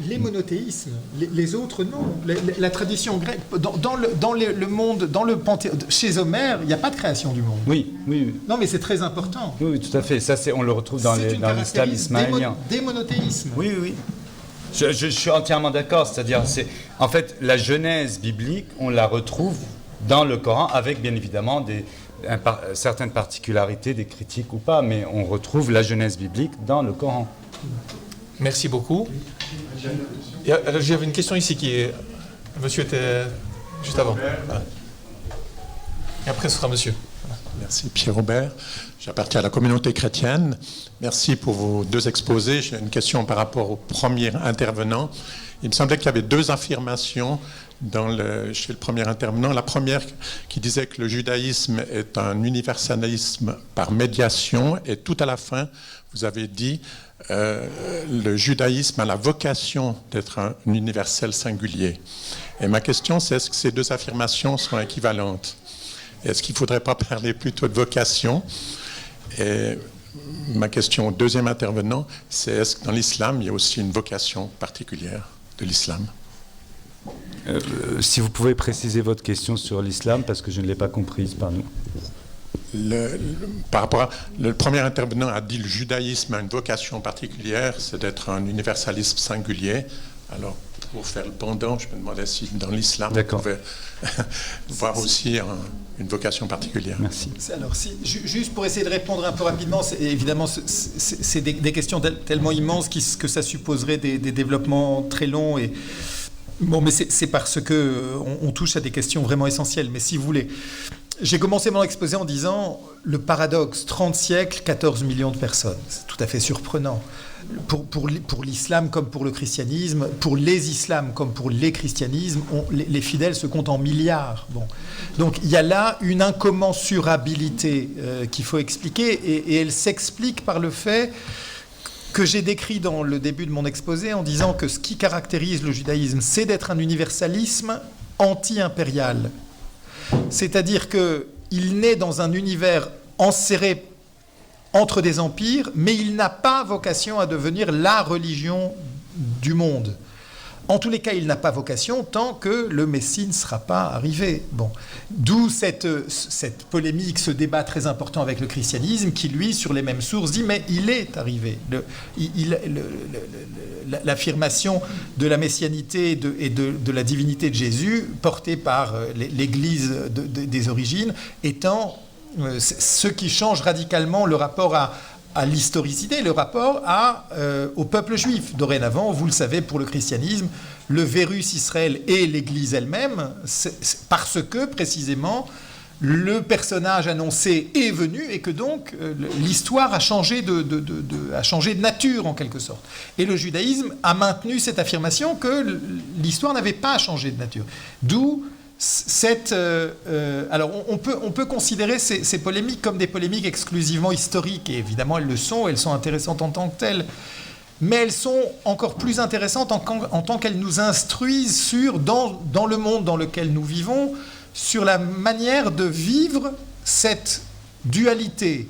les monothéismes, les autres non. La tradition grecque, dans le monde, dans le panthéon, chez Homère, il n'y a pas de création du monde. Oui. Non, mais c'est très important. Oui, tout à fait. Ça, on le retrouve dans l'islam ismaélien. Des monothéismes. Oui. Je suis entièrement d'accord. C'est-à-dire, en fait, la genèse biblique, on la retrouve dans le Coran, avec bien évidemment certaines particularités, des critiques ou pas, mais on retrouve la genèse biblique dans le Coran. Merci beaucoup. J'avais une question ici qui est... Monsieur était juste avant. Voilà. Et après, ce sera monsieur. Voilà. Merci Pierre Robert. J'appartiens à la communauté chrétienne. Merci pour vos 2 exposés. J'ai une question par rapport au premier intervenant. Il me semblait qu'il y avait 2 affirmations chez le premier intervenant. La première qui disait que le judaïsme est un universalisme par médiation, et tout à la fin, vous avez dit le judaïsme a la vocation d'être un universel singulier. Et ma question, c'est est-ce que ces 2 affirmations sont équivalentes ? Est-ce qu'il ne faudrait pas parler plutôt de vocation ? Et ma question au deuxième intervenant, c'est est-ce que dans l'islam, il y a aussi une vocation particulière de l'islam ? Si vous pouvez préciser votre question sur l'islam, parce que je ne l'ai pas comprise par nous. Par rapport le premier intervenant a dit le judaïsme a une vocation particulière, c'est d'être un universalisme singulier. Alors, pour faire le pendant, je me demandais si dans l'islam, on pouvait voir aussi une vocation particulière. Merci. Alors, juste pour essayer de répondre un peu rapidement, évidemment, c'est des questions tellement immenses que ça supposerait des développements très longs. Bon, mais c'est parce qu'on touche à des questions vraiment essentielles. Mais si vous voulez, j'ai commencé mon exposé en disant le paradoxe, 30 siècles, 14 millions de personnes. C'est tout à fait surprenant. Pour l'islam comme pour le christianisme, pour les islams comme pour les christianismes, les fidèles se comptent en milliards. Bon. Donc il y a là une incommensurabilité qu'il faut expliquer, et elle s'explique par le fait que j'ai décrit dans le début de mon exposé en disant que ce qui caractérise le judaïsme, c'est d'être un universalisme entre des empires, mais il n'a pas vocation à devenir la religion du monde. En tous les cas, il n'a pas vocation tant que le Messie ne sera pas arrivé. Bon. D'où cette polémique, ce débat très important avec le christianisme qui, lui, sur les mêmes sources, dit « mais il est arrivé ». L'affirmation de la messianité et de la divinité de Jésus, portée par l'Église des origines, étant ce qui change radicalement le rapport à l'historicité, le rapport au peuple juif. Dorénavant, vous le savez, pour le christianisme, le Vérus Israël et l'Église elle-même, parce que, précisément, le personnage annoncé est venu et que donc l'histoire a changé de nature, en quelque sorte. Et le judaïsme a maintenu cette affirmation que l'histoire n'avait pas changé de nature. D'où alors on peut considérer ces polémiques comme des polémiques exclusivement historiques, et évidemment elles sont intéressantes en tant que telles, mais elles sont encore plus intéressantes en tant qu'elles nous instruisent dans le monde dans lequel nous vivons, sur la manière de vivre cette dualité,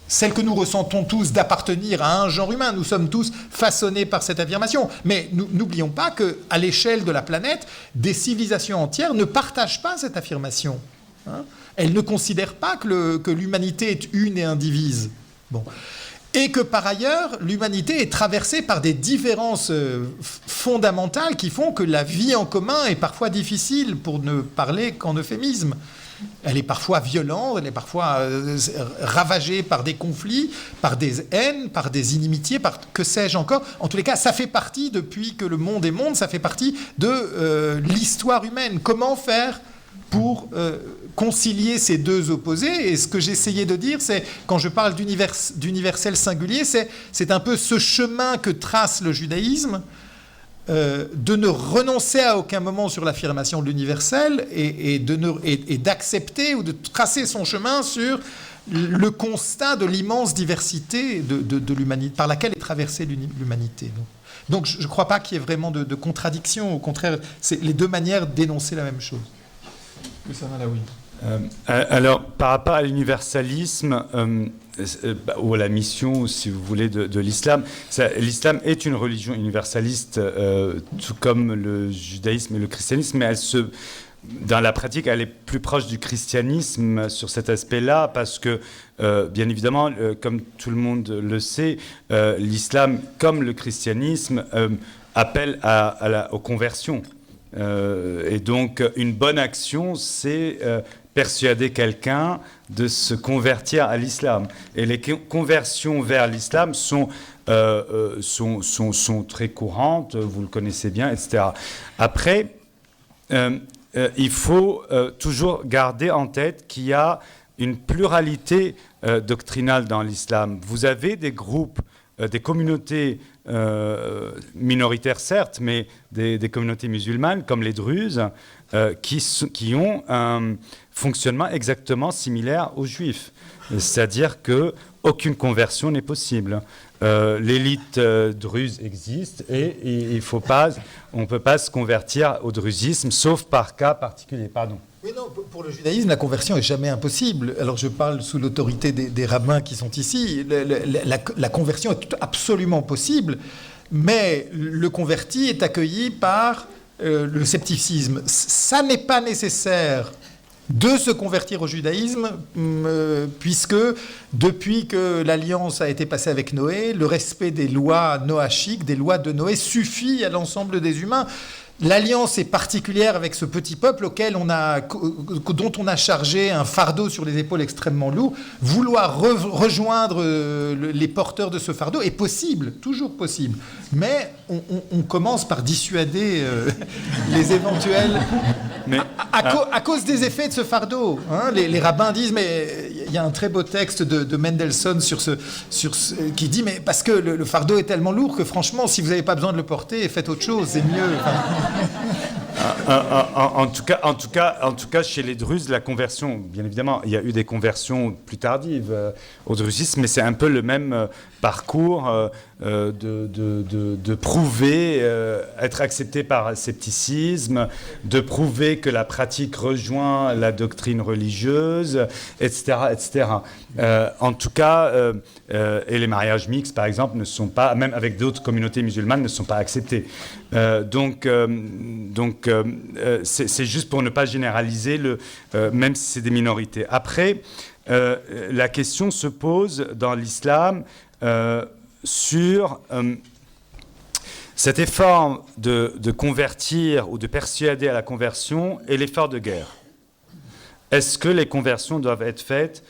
celle que nous ressentons tous d'appartenir à un genre humain. Nous sommes tous façonnés par cette affirmation. Mais n'oublions pas qu'à l'échelle de la planète, des civilisations entières ne partagent pas cette affirmation. Elles ne considèrent pas que l'humanité est une et indivise. Bon. Et que par ailleurs, l'humanité est traversée par des différences fondamentales qui font que la vie en commun est parfois difficile, pour ne parler qu'en euphémisme. Elle est parfois violente, elle est parfois ravagée par des conflits, par des haines, par des inimitiés, par que sais-je encore. En tous les cas, ça fait partie, depuis que le monde est monde, ça fait partie de l'histoire humaine. Comment faire pour concilier ces deux opposés? Et ce que j'essayais de dire, c'est, quand je parle d'universel singulier, c'est un peu ce chemin que trace le judaïsme, de ne renoncer à aucun moment sur l'affirmation de l'universel et d'accepter ou de tracer son chemin sur le constat de l'immense diversité de l'humanité, par laquelle est traversée l'humanité. Donc je ne crois pas qu'il y ait vraiment de contradiction. Au contraire, c'est les deux manières d'énoncer la même chose. Alors, par rapport à l'universalisme, ou à la mission, si vous voulez, de l'islam, l'islam est une religion universaliste, tout comme le judaïsme et le christianisme, mais dans la pratique, elle est plus proche du christianisme sur cet aspect-là, parce que, bien évidemment, comme tout le monde le sait, l'islam, comme le christianisme, appelle aux conversions. Et donc, une bonne action, c'est persuader quelqu'un de se convertir à l'islam. Et les conversions vers l'islam sont très courantes, vous le connaissez bien, etc. Après, il faut toujours garder en tête qu'il y a une pluralité doctrinale dans l'islam. Vous avez des groupes, des communautés minoritaires certes, mais des communautés musulmanes comme les Druzes qui ont un fonctionnement exactement similaire aux Juifs. C'est-à-dire qu'aucune conversion n'est possible. L'élite druze existe et on ne peut pas se convertir au druzisme, sauf par cas particulier. Pardon. Oui, non, pour le judaïsme, la conversion n'est jamais impossible. Alors je parle sous l'autorité des rabbins qui sont ici. La conversion est absolument possible, mais le converti est accueilli par le scepticisme. Ça n'est pas nécessaire de se convertir au judaïsme, puisque depuis que l'alliance a été passée avec Noé, le respect des lois noachiques, des lois de Noé, suffit à l'ensemble des humains. L'alliance est particulière avec ce petit peuple dont on a chargé un fardeau sur les épaules extrêmement lourd. Vouloir rejoindre les porteurs de ce fardeau est possible, toujours possible. Mais on commence par dissuader les éventuels à cause des effets de ce fardeau. Hein. Les rabbins disent, mais il y a un très beau texte de Mendelssohn qui dit, mais parce que le fardeau est tellement lourd que franchement, si vous n'avez pas besoin de le porter, faites autre chose, c'est mieux. En tout cas, chez les Druzes, la conversion, bien évidemment, il y a eu des conversions plus tardives au druzisme, mais c'est un peu le même parcours. de prouver, être accepté par le scepticisme, de prouver que la pratique rejoint la doctrine religieuse, etc. etc. En tout cas, et les mariages mixtes, par exemple, ne sont pas, même avec d'autres communautés musulmanes, ne sont pas acceptés. C'est juste pour ne pas généraliser, même si c'est des minorités. Après, la question se pose dans l'islam sur cet effort de convertir ou de persuader à la conversion et l'effort de guerre. Est-ce que les conversions doivent être faites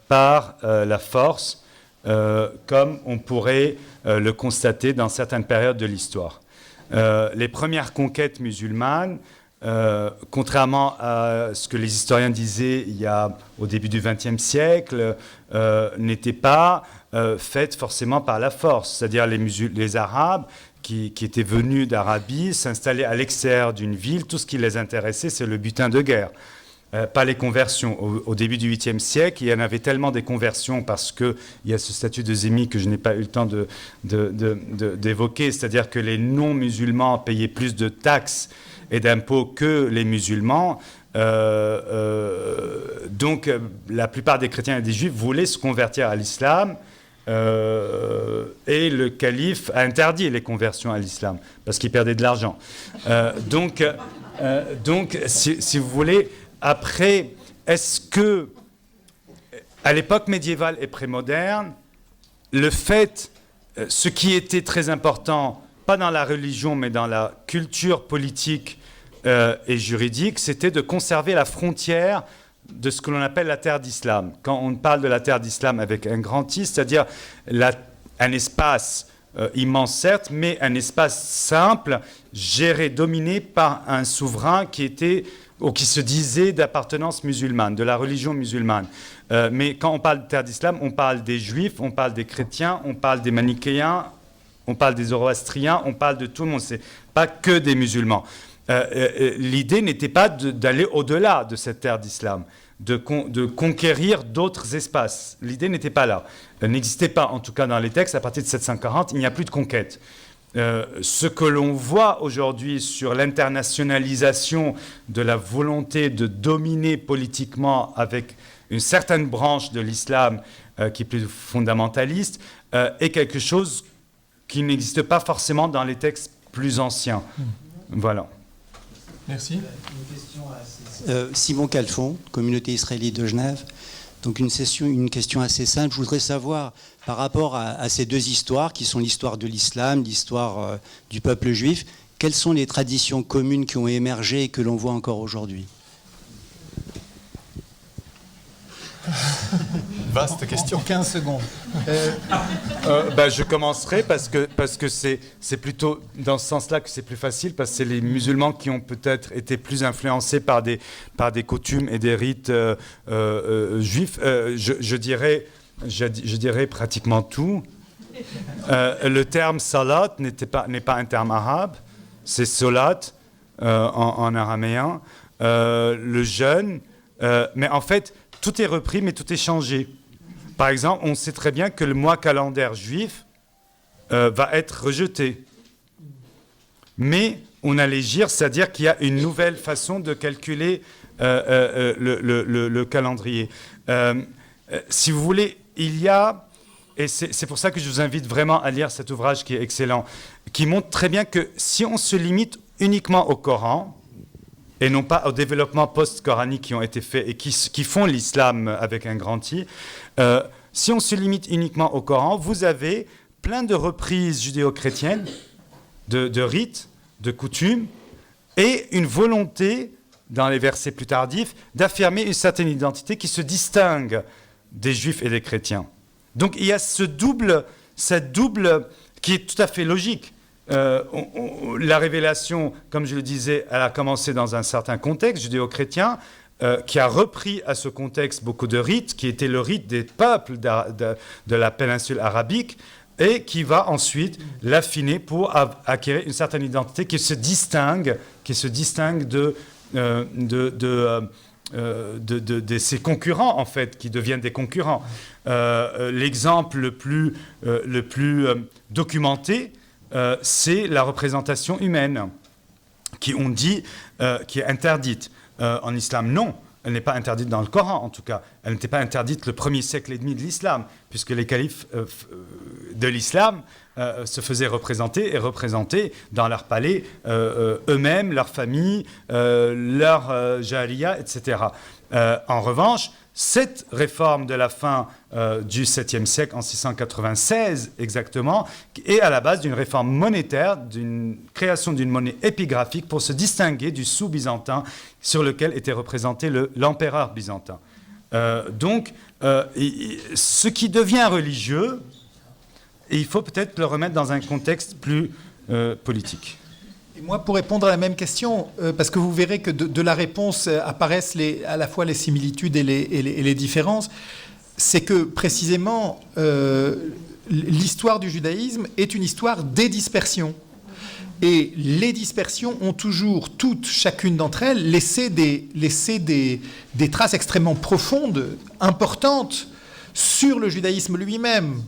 par la force, comme on pourrait le constater dans certaines périodes de l'histoire? Les premières conquêtes musulmanes, contrairement à ce que les historiens disaient au début du XXe siècle, n'étaient pas faites forcément par la force. C'est-à-dire les Arabes qui étaient venus d'Arabie, s'installaient à l'extérieur d'une ville, tout ce qui les intéressait, c'est le butin de guerre. Pas les conversions. Au début du 8e siècle, il y en avait tellement des conversions parce qu'il y a ce statut de zimmi que je n'ai pas eu le temps d'évoquer, c'est-à-dire que les non-musulmans payaient plus de taxes et d'impôts que les musulmans. Donc la plupart des chrétiens et des juifs voulaient se convertir à l'islam, et le calife a interdit les conversions à l'islam parce qu'il perdait de l'argent. Donc si vous voulez, après, est-ce que, à l'époque médiévale et prémoderne, le fait, ce qui était très important, pas dans la religion, mais dans la culture politique et juridique, c'était de conserver la frontière de ce que l'on appelle la terre d'islam. Quand on parle de la terre d'islam avec un grand I, c'est-à-dire un espace immense certes, mais un espace simple, géré, dominé par un souverain qui se disait d'appartenance musulmane, de la religion musulmane. Mais quand on parle de terre d'islam, on parle des juifs, on parle des chrétiens, on parle des manichéens, on parle des zoroastriens, on parle de tout le monde, c'est pas que des musulmans. L'idée n'était pas d'aller au-delà de cette terre d'islam, de conquérir d'autres espaces. L'idée n'était pas là. Elle n'existait pas, en tout cas dans les textes. À partir de 740, il n'y a plus de conquête. Ce que l'on voit aujourd'hui sur l'internationalisation de la volonté de dominer politiquement avec une certaine branche de l'islam qui est plus fondamentaliste, est quelque chose qui n'existe pas forcément dans les textes plus anciens. Voilà. Merci. Simon Calfon, communauté israélite de Genève. Donc une question assez simple. Je voudrais savoir, par rapport à ces deux histoires, qui sont l'histoire de l'islam, l'histoire du peuple juif, quelles sont les traditions communes qui ont émergé et que l'on voit encore aujourd'hui? Vaste question. En 15 secondes. Je commencerai parce que c'est plutôt dans ce sens-là que c'est plus facile, parce que c'est les musulmans qui ont peut-être été plus influencés par des coutumes et des rites juifs. Je dirais pratiquement tout. Le terme salat n'est pas un terme arabe, c'est solat en araméen. Le jeûne, mais en fait, tout est repris, mais tout est changé. Par exemple, on sait très bien que le mois calendaire juif va être rejeté. Mais on a l'hégire, c'est-à-dire qu'il y a une nouvelle façon de calculer le calendrier. Si vous voulez, il y a, et c'est pour ça que je vous invite vraiment à lire cet ouvrage qui est excellent, qui montre très bien que si on se limite uniquement au Coran, et non pas au développement post-coranique qui ont été faits et qui font l'islam avec un grand I. Si on se limite uniquement au Coran, vous avez plein de reprises judéo-chrétiennes, de rites, de coutumes, et une volonté, dans les versets plus tardifs, d'affirmer une certaine identité qui se distingue des juifs et des chrétiens. Donc il y a cette double qui est tout à fait logique. La révélation, comme je le disais, elle a commencé dans un certain contexte judéo-chrétien, qui a repris à ce contexte beaucoup de rites, qui étaient le rite des peuples de la péninsule arabique, et qui va ensuite l'affiner pour acquérir une certaine identité qui se distingue de ses concurrents, en fait, qui deviennent des concurrents. L'exemple le plus documenté, c'est la représentation humaine, qui est interdite. En islam, non. Elle n'est pas interdite dans le Coran, en tout cas. Elle n'était pas interdite le 1er siècle et demi de l'islam, puisque les califes de l'islam se faisaient représenter dans leur palais eux-mêmes, leur famille, leur jariya, etc. En revanche, cette réforme de la fin du 7e siècle, en 696 exactement, est à la base d'une réforme monétaire, d'une création d'une monnaie épigraphique pour se distinguer du sou byzantin sur lequel était représenté l'empereur byzantin. Donc, ce qui devient religieux, il faut peut-être le remettre dans un contexte plus politique. Et moi, pour répondre à la même question, parce que vous verrez que de la réponse apparaissent à la fois les similitudes et les différences, c'est que précisément l'histoire du judaïsme est une histoire des dispersions. Et les dispersions ont toujours, chacune d'entre elles, laissé des traces extrêmement profondes, importantes, sur le judaïsme lui-même,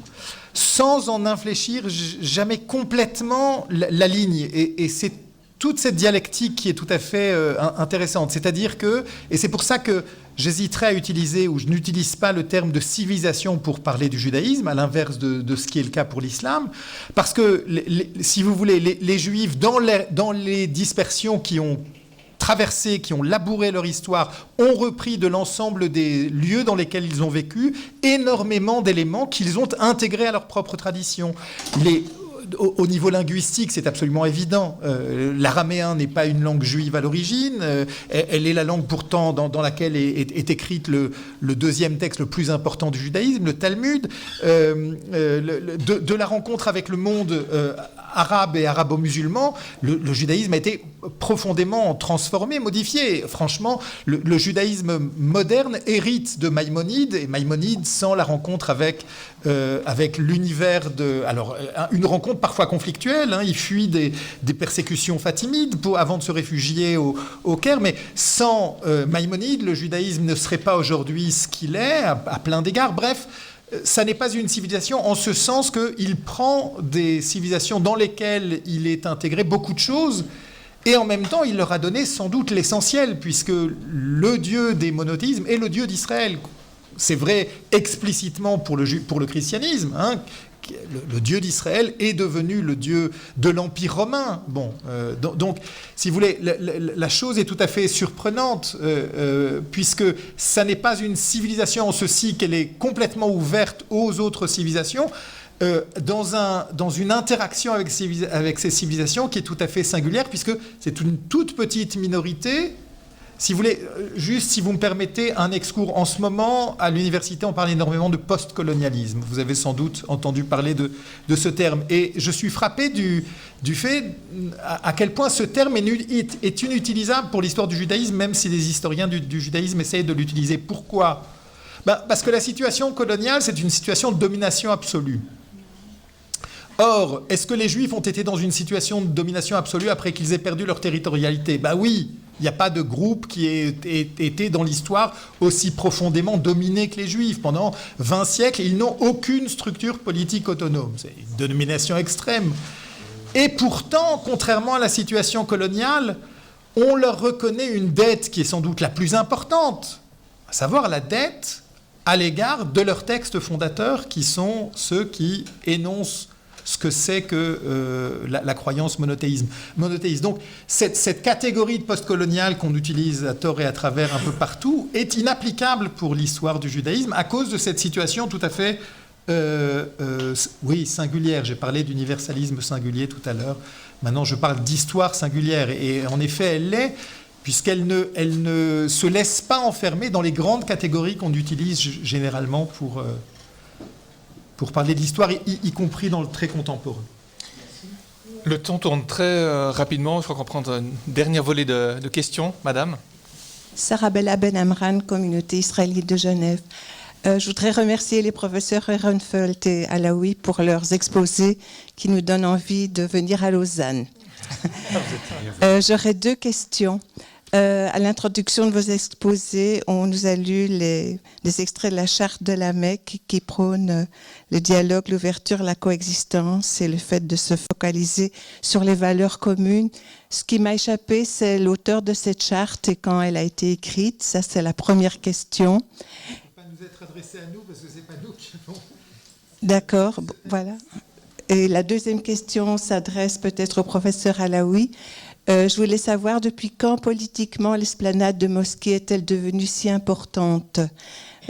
sans en infléchir jamais complètement la ligne. Et c'est toute cette dialectique qui est tout à fait intéressante. C'est-à-dire que, et c'est pour ça que j'hésiterais à utiliser, ou je n'utilise pas le terme de civilisation pour parler du judaïsme, à l'inverse de ce qui est le cas pour l'islam, parce que, si vous voulez, les juifs, dans les dispersions qui ont traversé, qui ont labouré leur histoire, ont repris de l'ensemble des lieux dans lesquels ils ont vécu énormément d'éléments qu'ils ont intégrés à leur propre tradition. Au niveau linguistique, c'est absolument évident. L'araméen n'est pas une langue juive à l'origine. Elle est la langue pourtant dans laquelle est écrite le deuxième texte le plus important du judaïsme, le Talmud. De la rencontre avec le monde arabe et arabo-musulman, le judaïsme a été profondément transformé, modifié. Franchement, le judaïsme moderne hérite de Maïmonide, et Maïmonide, sans la rencontre avec l'univers alors, une rencontre parfois conflictuelle, il fuit des persécutions fatimides avant de se réfugier au Caire, mais sans Maïmonide, le judaïsme ne serait pas aujourd'hui ce qu'il est, à plein d'égards. Bref, ça n'est pas une civilisation en ce sens qu'il prend des civilisations dans lesquelles il est intégré beaucoup de choses, et en même temps, il leur a donné sans doute l'essentiel, puisque le Dieu des monothéismes est le Dieu d'Israël. C'est vrai explicitement pour le christianisme, le Dieu d'Israël est devenu le Dieu de l'Empire romain. Bon, donc, si vous voulez, la chose est tout à fait surprenante, puisque ça n'est pas une civilisation en ceci qu'elle est complètement ouverte aux autres civilisations, dans une interaction avec ces civilisations qui est tout à fait singulière, puisque c'est une toute petite minorité. Si vous voulez, juste si vous me permettez un excours, en ce moment, à l'université, on parle énormément de post-colonialisme. Vous avez sans doute entendu parler de ce terme. Et je suis frappé du fait à quel point ce terme est inutilisable pour l'histoire du judaïsme, même si les historiens du judaïsme essayent de l'utiliser. Pourquoi ? Parce que la situation coloniale, c'est une situation de domination absolue. Or, est-ce que les Juifs ont été dans une situation de domination absolue après qu'ils aient perdu leur territorialité ? Oui. Il n'y a pas de groupe qui ait été dans l'histoire aussi profondément dominé que les Juifs. Pendant 20 siècles, ils n'ont aucune structure politique autonome. C'est une domination extrême. Et pourtant, contrairement à la situation coloniale, on leur reconnaît une dette qui est sans doute la plus importante, à savoir la dette à l'égard de leurs textes fondateurs, qui sont ceux qui énoncent ce que c'est que la croyance monothéiste. Donc, cette catégorie de postcolonial qu'on utilise à tort et à travers un peu partout est inapplicable pour l'histoire du judaïsme à cause de cette situation tout à fait singulière. J'ai parlé d'universalisme singulier tout à l'heure. Maintenant, je parle d'histoire singulière. Et en effet, elle l'est, puisqu'elle ne se laisse pas enfermer dans les grandes catégories qu'on utilise généralement pour parler de l'histoire, y compris dans le très contemporain. Le temps tourne très rapidement. Je crois qu'on prend un dernier volet de questions. Madame. Sarah Bella Ben Amran, communauté israélite de Genève. Je voudrais remercier les professeurs Ehrenfeld et Alaoui pour leurs exposés qui nous donnent envie de venir à Lausanne. J'aurais deux questions. À l'introduction de vos exposés, on nous a lu les extraits de la charte de la Mecque qui prône le dialogue, l'ouverture, la coexistence et le fait de se focaliser sur les valeurs communes. Ce qui m'a échappé, c'est l'auteur de cette charte et quand elle a été écrite. Ça, c'est la première question. Ça ne peut pas nous être adressé à nous parce que ce n'est pas nous qui avons... D'accord, voilà. Et la deuxième question s'adresse peut-être au professeur Alaoui. Je voulais savoir depuis quand politiquement l'esplanade de mosquée est-elle devenue si importante?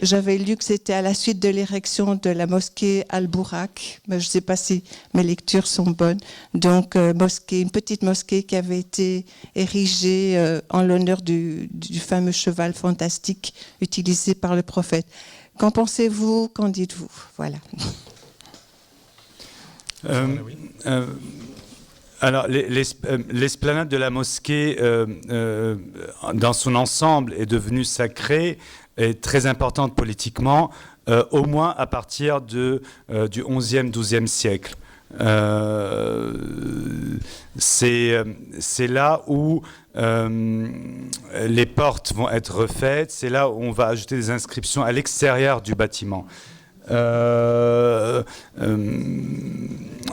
J'avais lu que c'était à la suite de l'érection de la mosquée Al-Bourak, mais je ne sais pas si mes lectures sont bonnes. Donc, une petite mosquée qui avait été érigée en l'honneur du fameux cheval fantastique utilisé par le prophète. Qu'en pensez-vous? Qu'en dites-vous? Voilà. Alors, l'esplanade de la mosquée, dans son ensemble, est devenue sacrée et très importante politiquement, au moins à partir du XIe, XIIe siècle. C'est là où les portes vont être refaites, c'est là où on va ajouter des inscriptions à l'extérieur du bâtiment.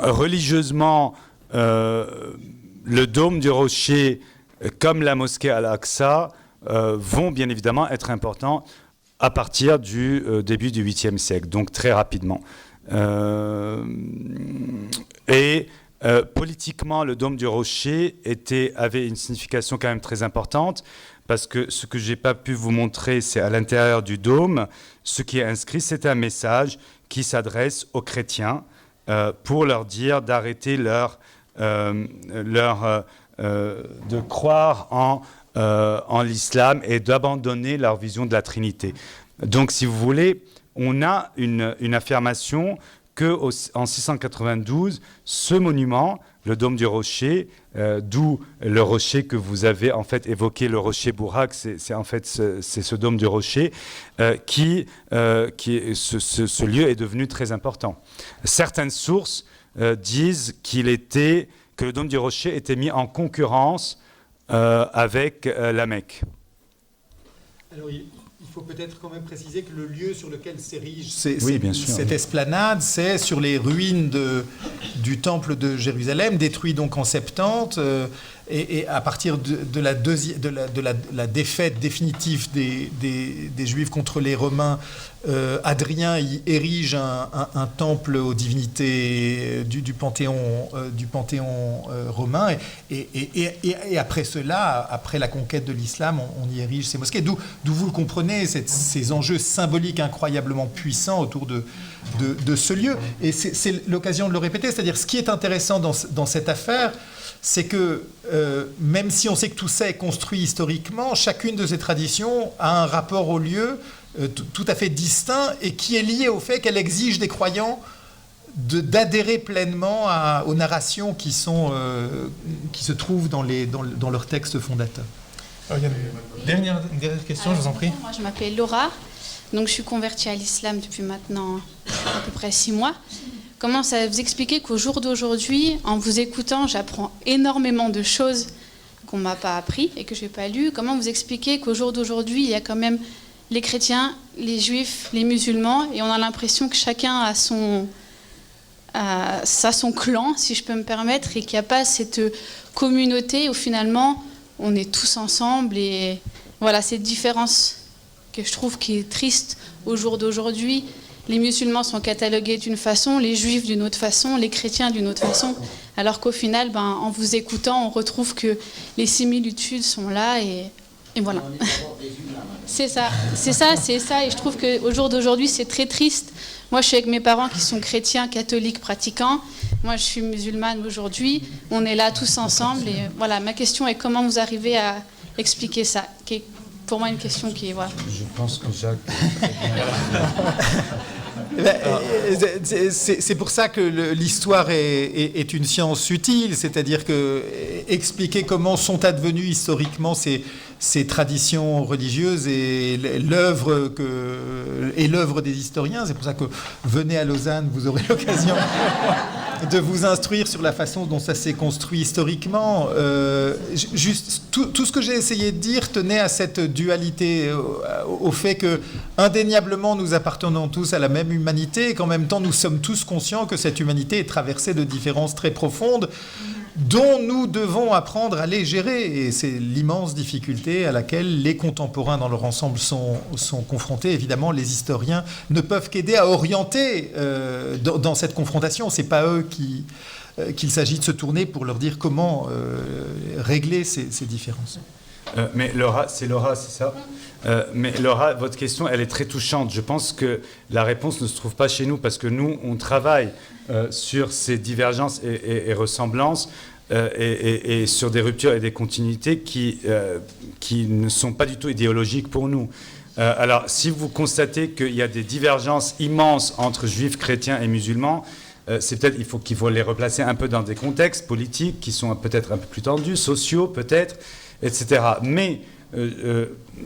Religieusement, le dôme du rocher, comme la mosquée Al-Aqsa, vont bien évidemment être importants à partir du début du 8e siècle, donc très rapidement. Politiquement, le dôme du rocher avait une signification quand même très importante, parce que ce que je n'ai pas pu vous montrer, c'est à l'intérieur du dôme, ce qui est inscrit, c'est un message qui s'adresse aux chrétiens pour leur dire d'arrêter de croire en l'islam et d'abandonner leur vision de la Trinité. Donc, si vous voulez, on a une affirmation qu'en 692, ce monument, le dôme du rocher, d'où le rocher que vous avez en fait évoqué, le rocher Bourak, c'est ce dôme du rocher, ce lieu est devenu très important. Certaines sources disent que le dôme du rocher était mis en concurrence avec la Mecque. Alors, il faut peut-être quand même préciser que le lieu sur lequel s'érige cette esplanade, c'est sur les ruines du temple de Jérusalem, détruit donc en 70, et à partir de la défaite définitive des Juifs contre les Romains, Hadrien y érige un temple aux divinités du panthéon romain, et après cela, après la conquête de l'islam, on y érige ces mosquées. D'où vous le comprenez, ces enjeux symboliques incroyablement puissants autour de ce lieu. Et c'est l'occasion de le répéter, c'est-à-dire ce qui est intéressant dans cette affaire, c'est que même si on sait que tout ça est construit historiquement, chacune de ces traditions a un rapport au lieu tout à fait distinct et qui est lié au fait qu'elle exige des croyants d'adhérer pleinement aux narrations qui se trouvent dans leurs textes fondateurs. Alors, il y a une dernière question, je vous en prie. Moi, je m'appelle Laura, donc je suis convertie à l'islam depuis maintenant à peu près 6 mois. Comment ça vous expliquer qu'au jour d'aujourd'hui, en vous écoutant, j'apprends énormément de choses qu'on ne m'a pas appris et que je n'ai pas lues. Comment vous expliquer qu'au jour d'aujourd'hui, il y a quand même les chrétiens, les juifs, les musulmans, et on a l'impression que chacun a son clan, si je peux me permettre, et qu'il n'y a pas cette communauté où finalement on est tous ensemble. Et voilà, cette différence que je trouve qui est triste au jour d'aujourd'hui. Les musulmans sont catalogués d'une façon, les juifs d'une autre façon, les chrétiens d'une autre façon, alors qu'au final, en vous écoutant, on retrouve que les similitudes sont là et voilà. C'est ça, et je trouve qu'au jour d'aujourd'hui, c'est très triste. Moi, je suis avec mes parents qui sont chrétiens, catholiques, pratiquants. Moi, je suis musulmane aujourd'hui. On est là tous ensemble et voilà, ma question est comment vous arrivez à expliquer ça, qui est pour moi une question qui est... Voilà. Je pense que Jacques... C'est pour ça que l'histoire est une science utile, c'est-à-dire que expliquer comment sont advenus historiquement ces ces traditions religieuses et l'œuvre des historiens. C'est pour ça que venez à Lausanne, vous aurez l'occasion de vous instruire sur la façon dont ça s'est construit historiquement. Juste, tout ce que j'ai essayé de dire tenait à cette dualité, au fait que indéniablement nous appartenons tous à la même humanité et qu'en même temps nous sommes tous conscients que cette humanité est traversée de différences très profondes dont nous devons apprendre à les gérer. Et c'est l'immense difficulté à laquelle les contemporains dans leur ensemble sont confrontés. Évidemment, les historiens ne peuvent qu'aider à orienter dans cette confrontation. Ce n'est pas eux qu'il s'agit de se tourner pour leur dire comment régler ces différences. Mais Laura, c'est ça. Mais Laura, votre question, elle est très touchante. Je pense que la réponse ne se trouve pas chez nous parce que nous, on travaille sur ces divergences et ressemblances et sur des ruptures et des continuités qui ne sont pas du tout idéologiques pour nous. Alors, si vous constatez qu'il y a des divergences immenses entre juifs, chrétiens et musulmans, c'est peut-être qu'il faut les replacer un peu dans des contextes politiques qui sont peut-être un peu plus tendus, sociaux peut-être, etc. Mais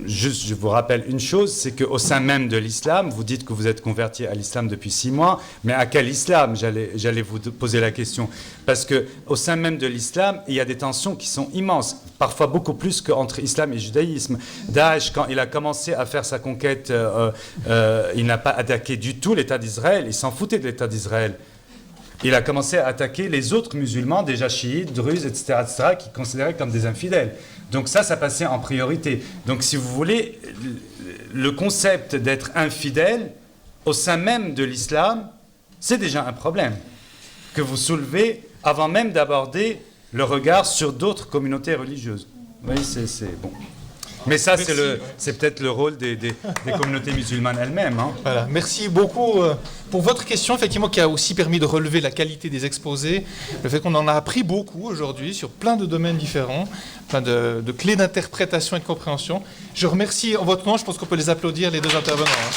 juste, je vous rappelle une chose, c'est qu'au sein même de l'islam, vous dites que vous êtes converti à l'islam depuis 6 mois, mais à quel islam? J'allais vous poser la question. Parce qu'au sein même de l'islam, il y a des tensions qui sont immenses, parfois beaucoup plus qu'entre islam et judaïsme. Daesh, quand il a commencé à faire sa conquête, il n'a pas attaqué du tout l'État d'Israël, il s'en foutait de l'État d'Israël. Il a commencé à attaquer les autres musulmans, déjà chiites, druzes, etc., qu'il considérait comme des infidèles. Donc ça passait en priorité. Donc si vous voulez, le concept d'être infidèle au sein même de l'islam, c'est déjà un problème que vous soulevez avant même d'aborder le regard sur d'autres communautés religieuses. Vous voyez, c'est bon. Mais ça, c'est peut-être le rôle des communautés musulmanes elles-mêmes. Hein. Voilà. Merci beaucoup pour votre question, effectivement, qui a aussi permis de relever la qualité des exposés. Le fait qu'on en a appris beaucoup aujourd'hui sur plein de domaines différents, plein de clés d'interprétation et de compréhension. Je remercie en votre nom, je pense qu'on peut les applaudir, les deux intervenants. Hein.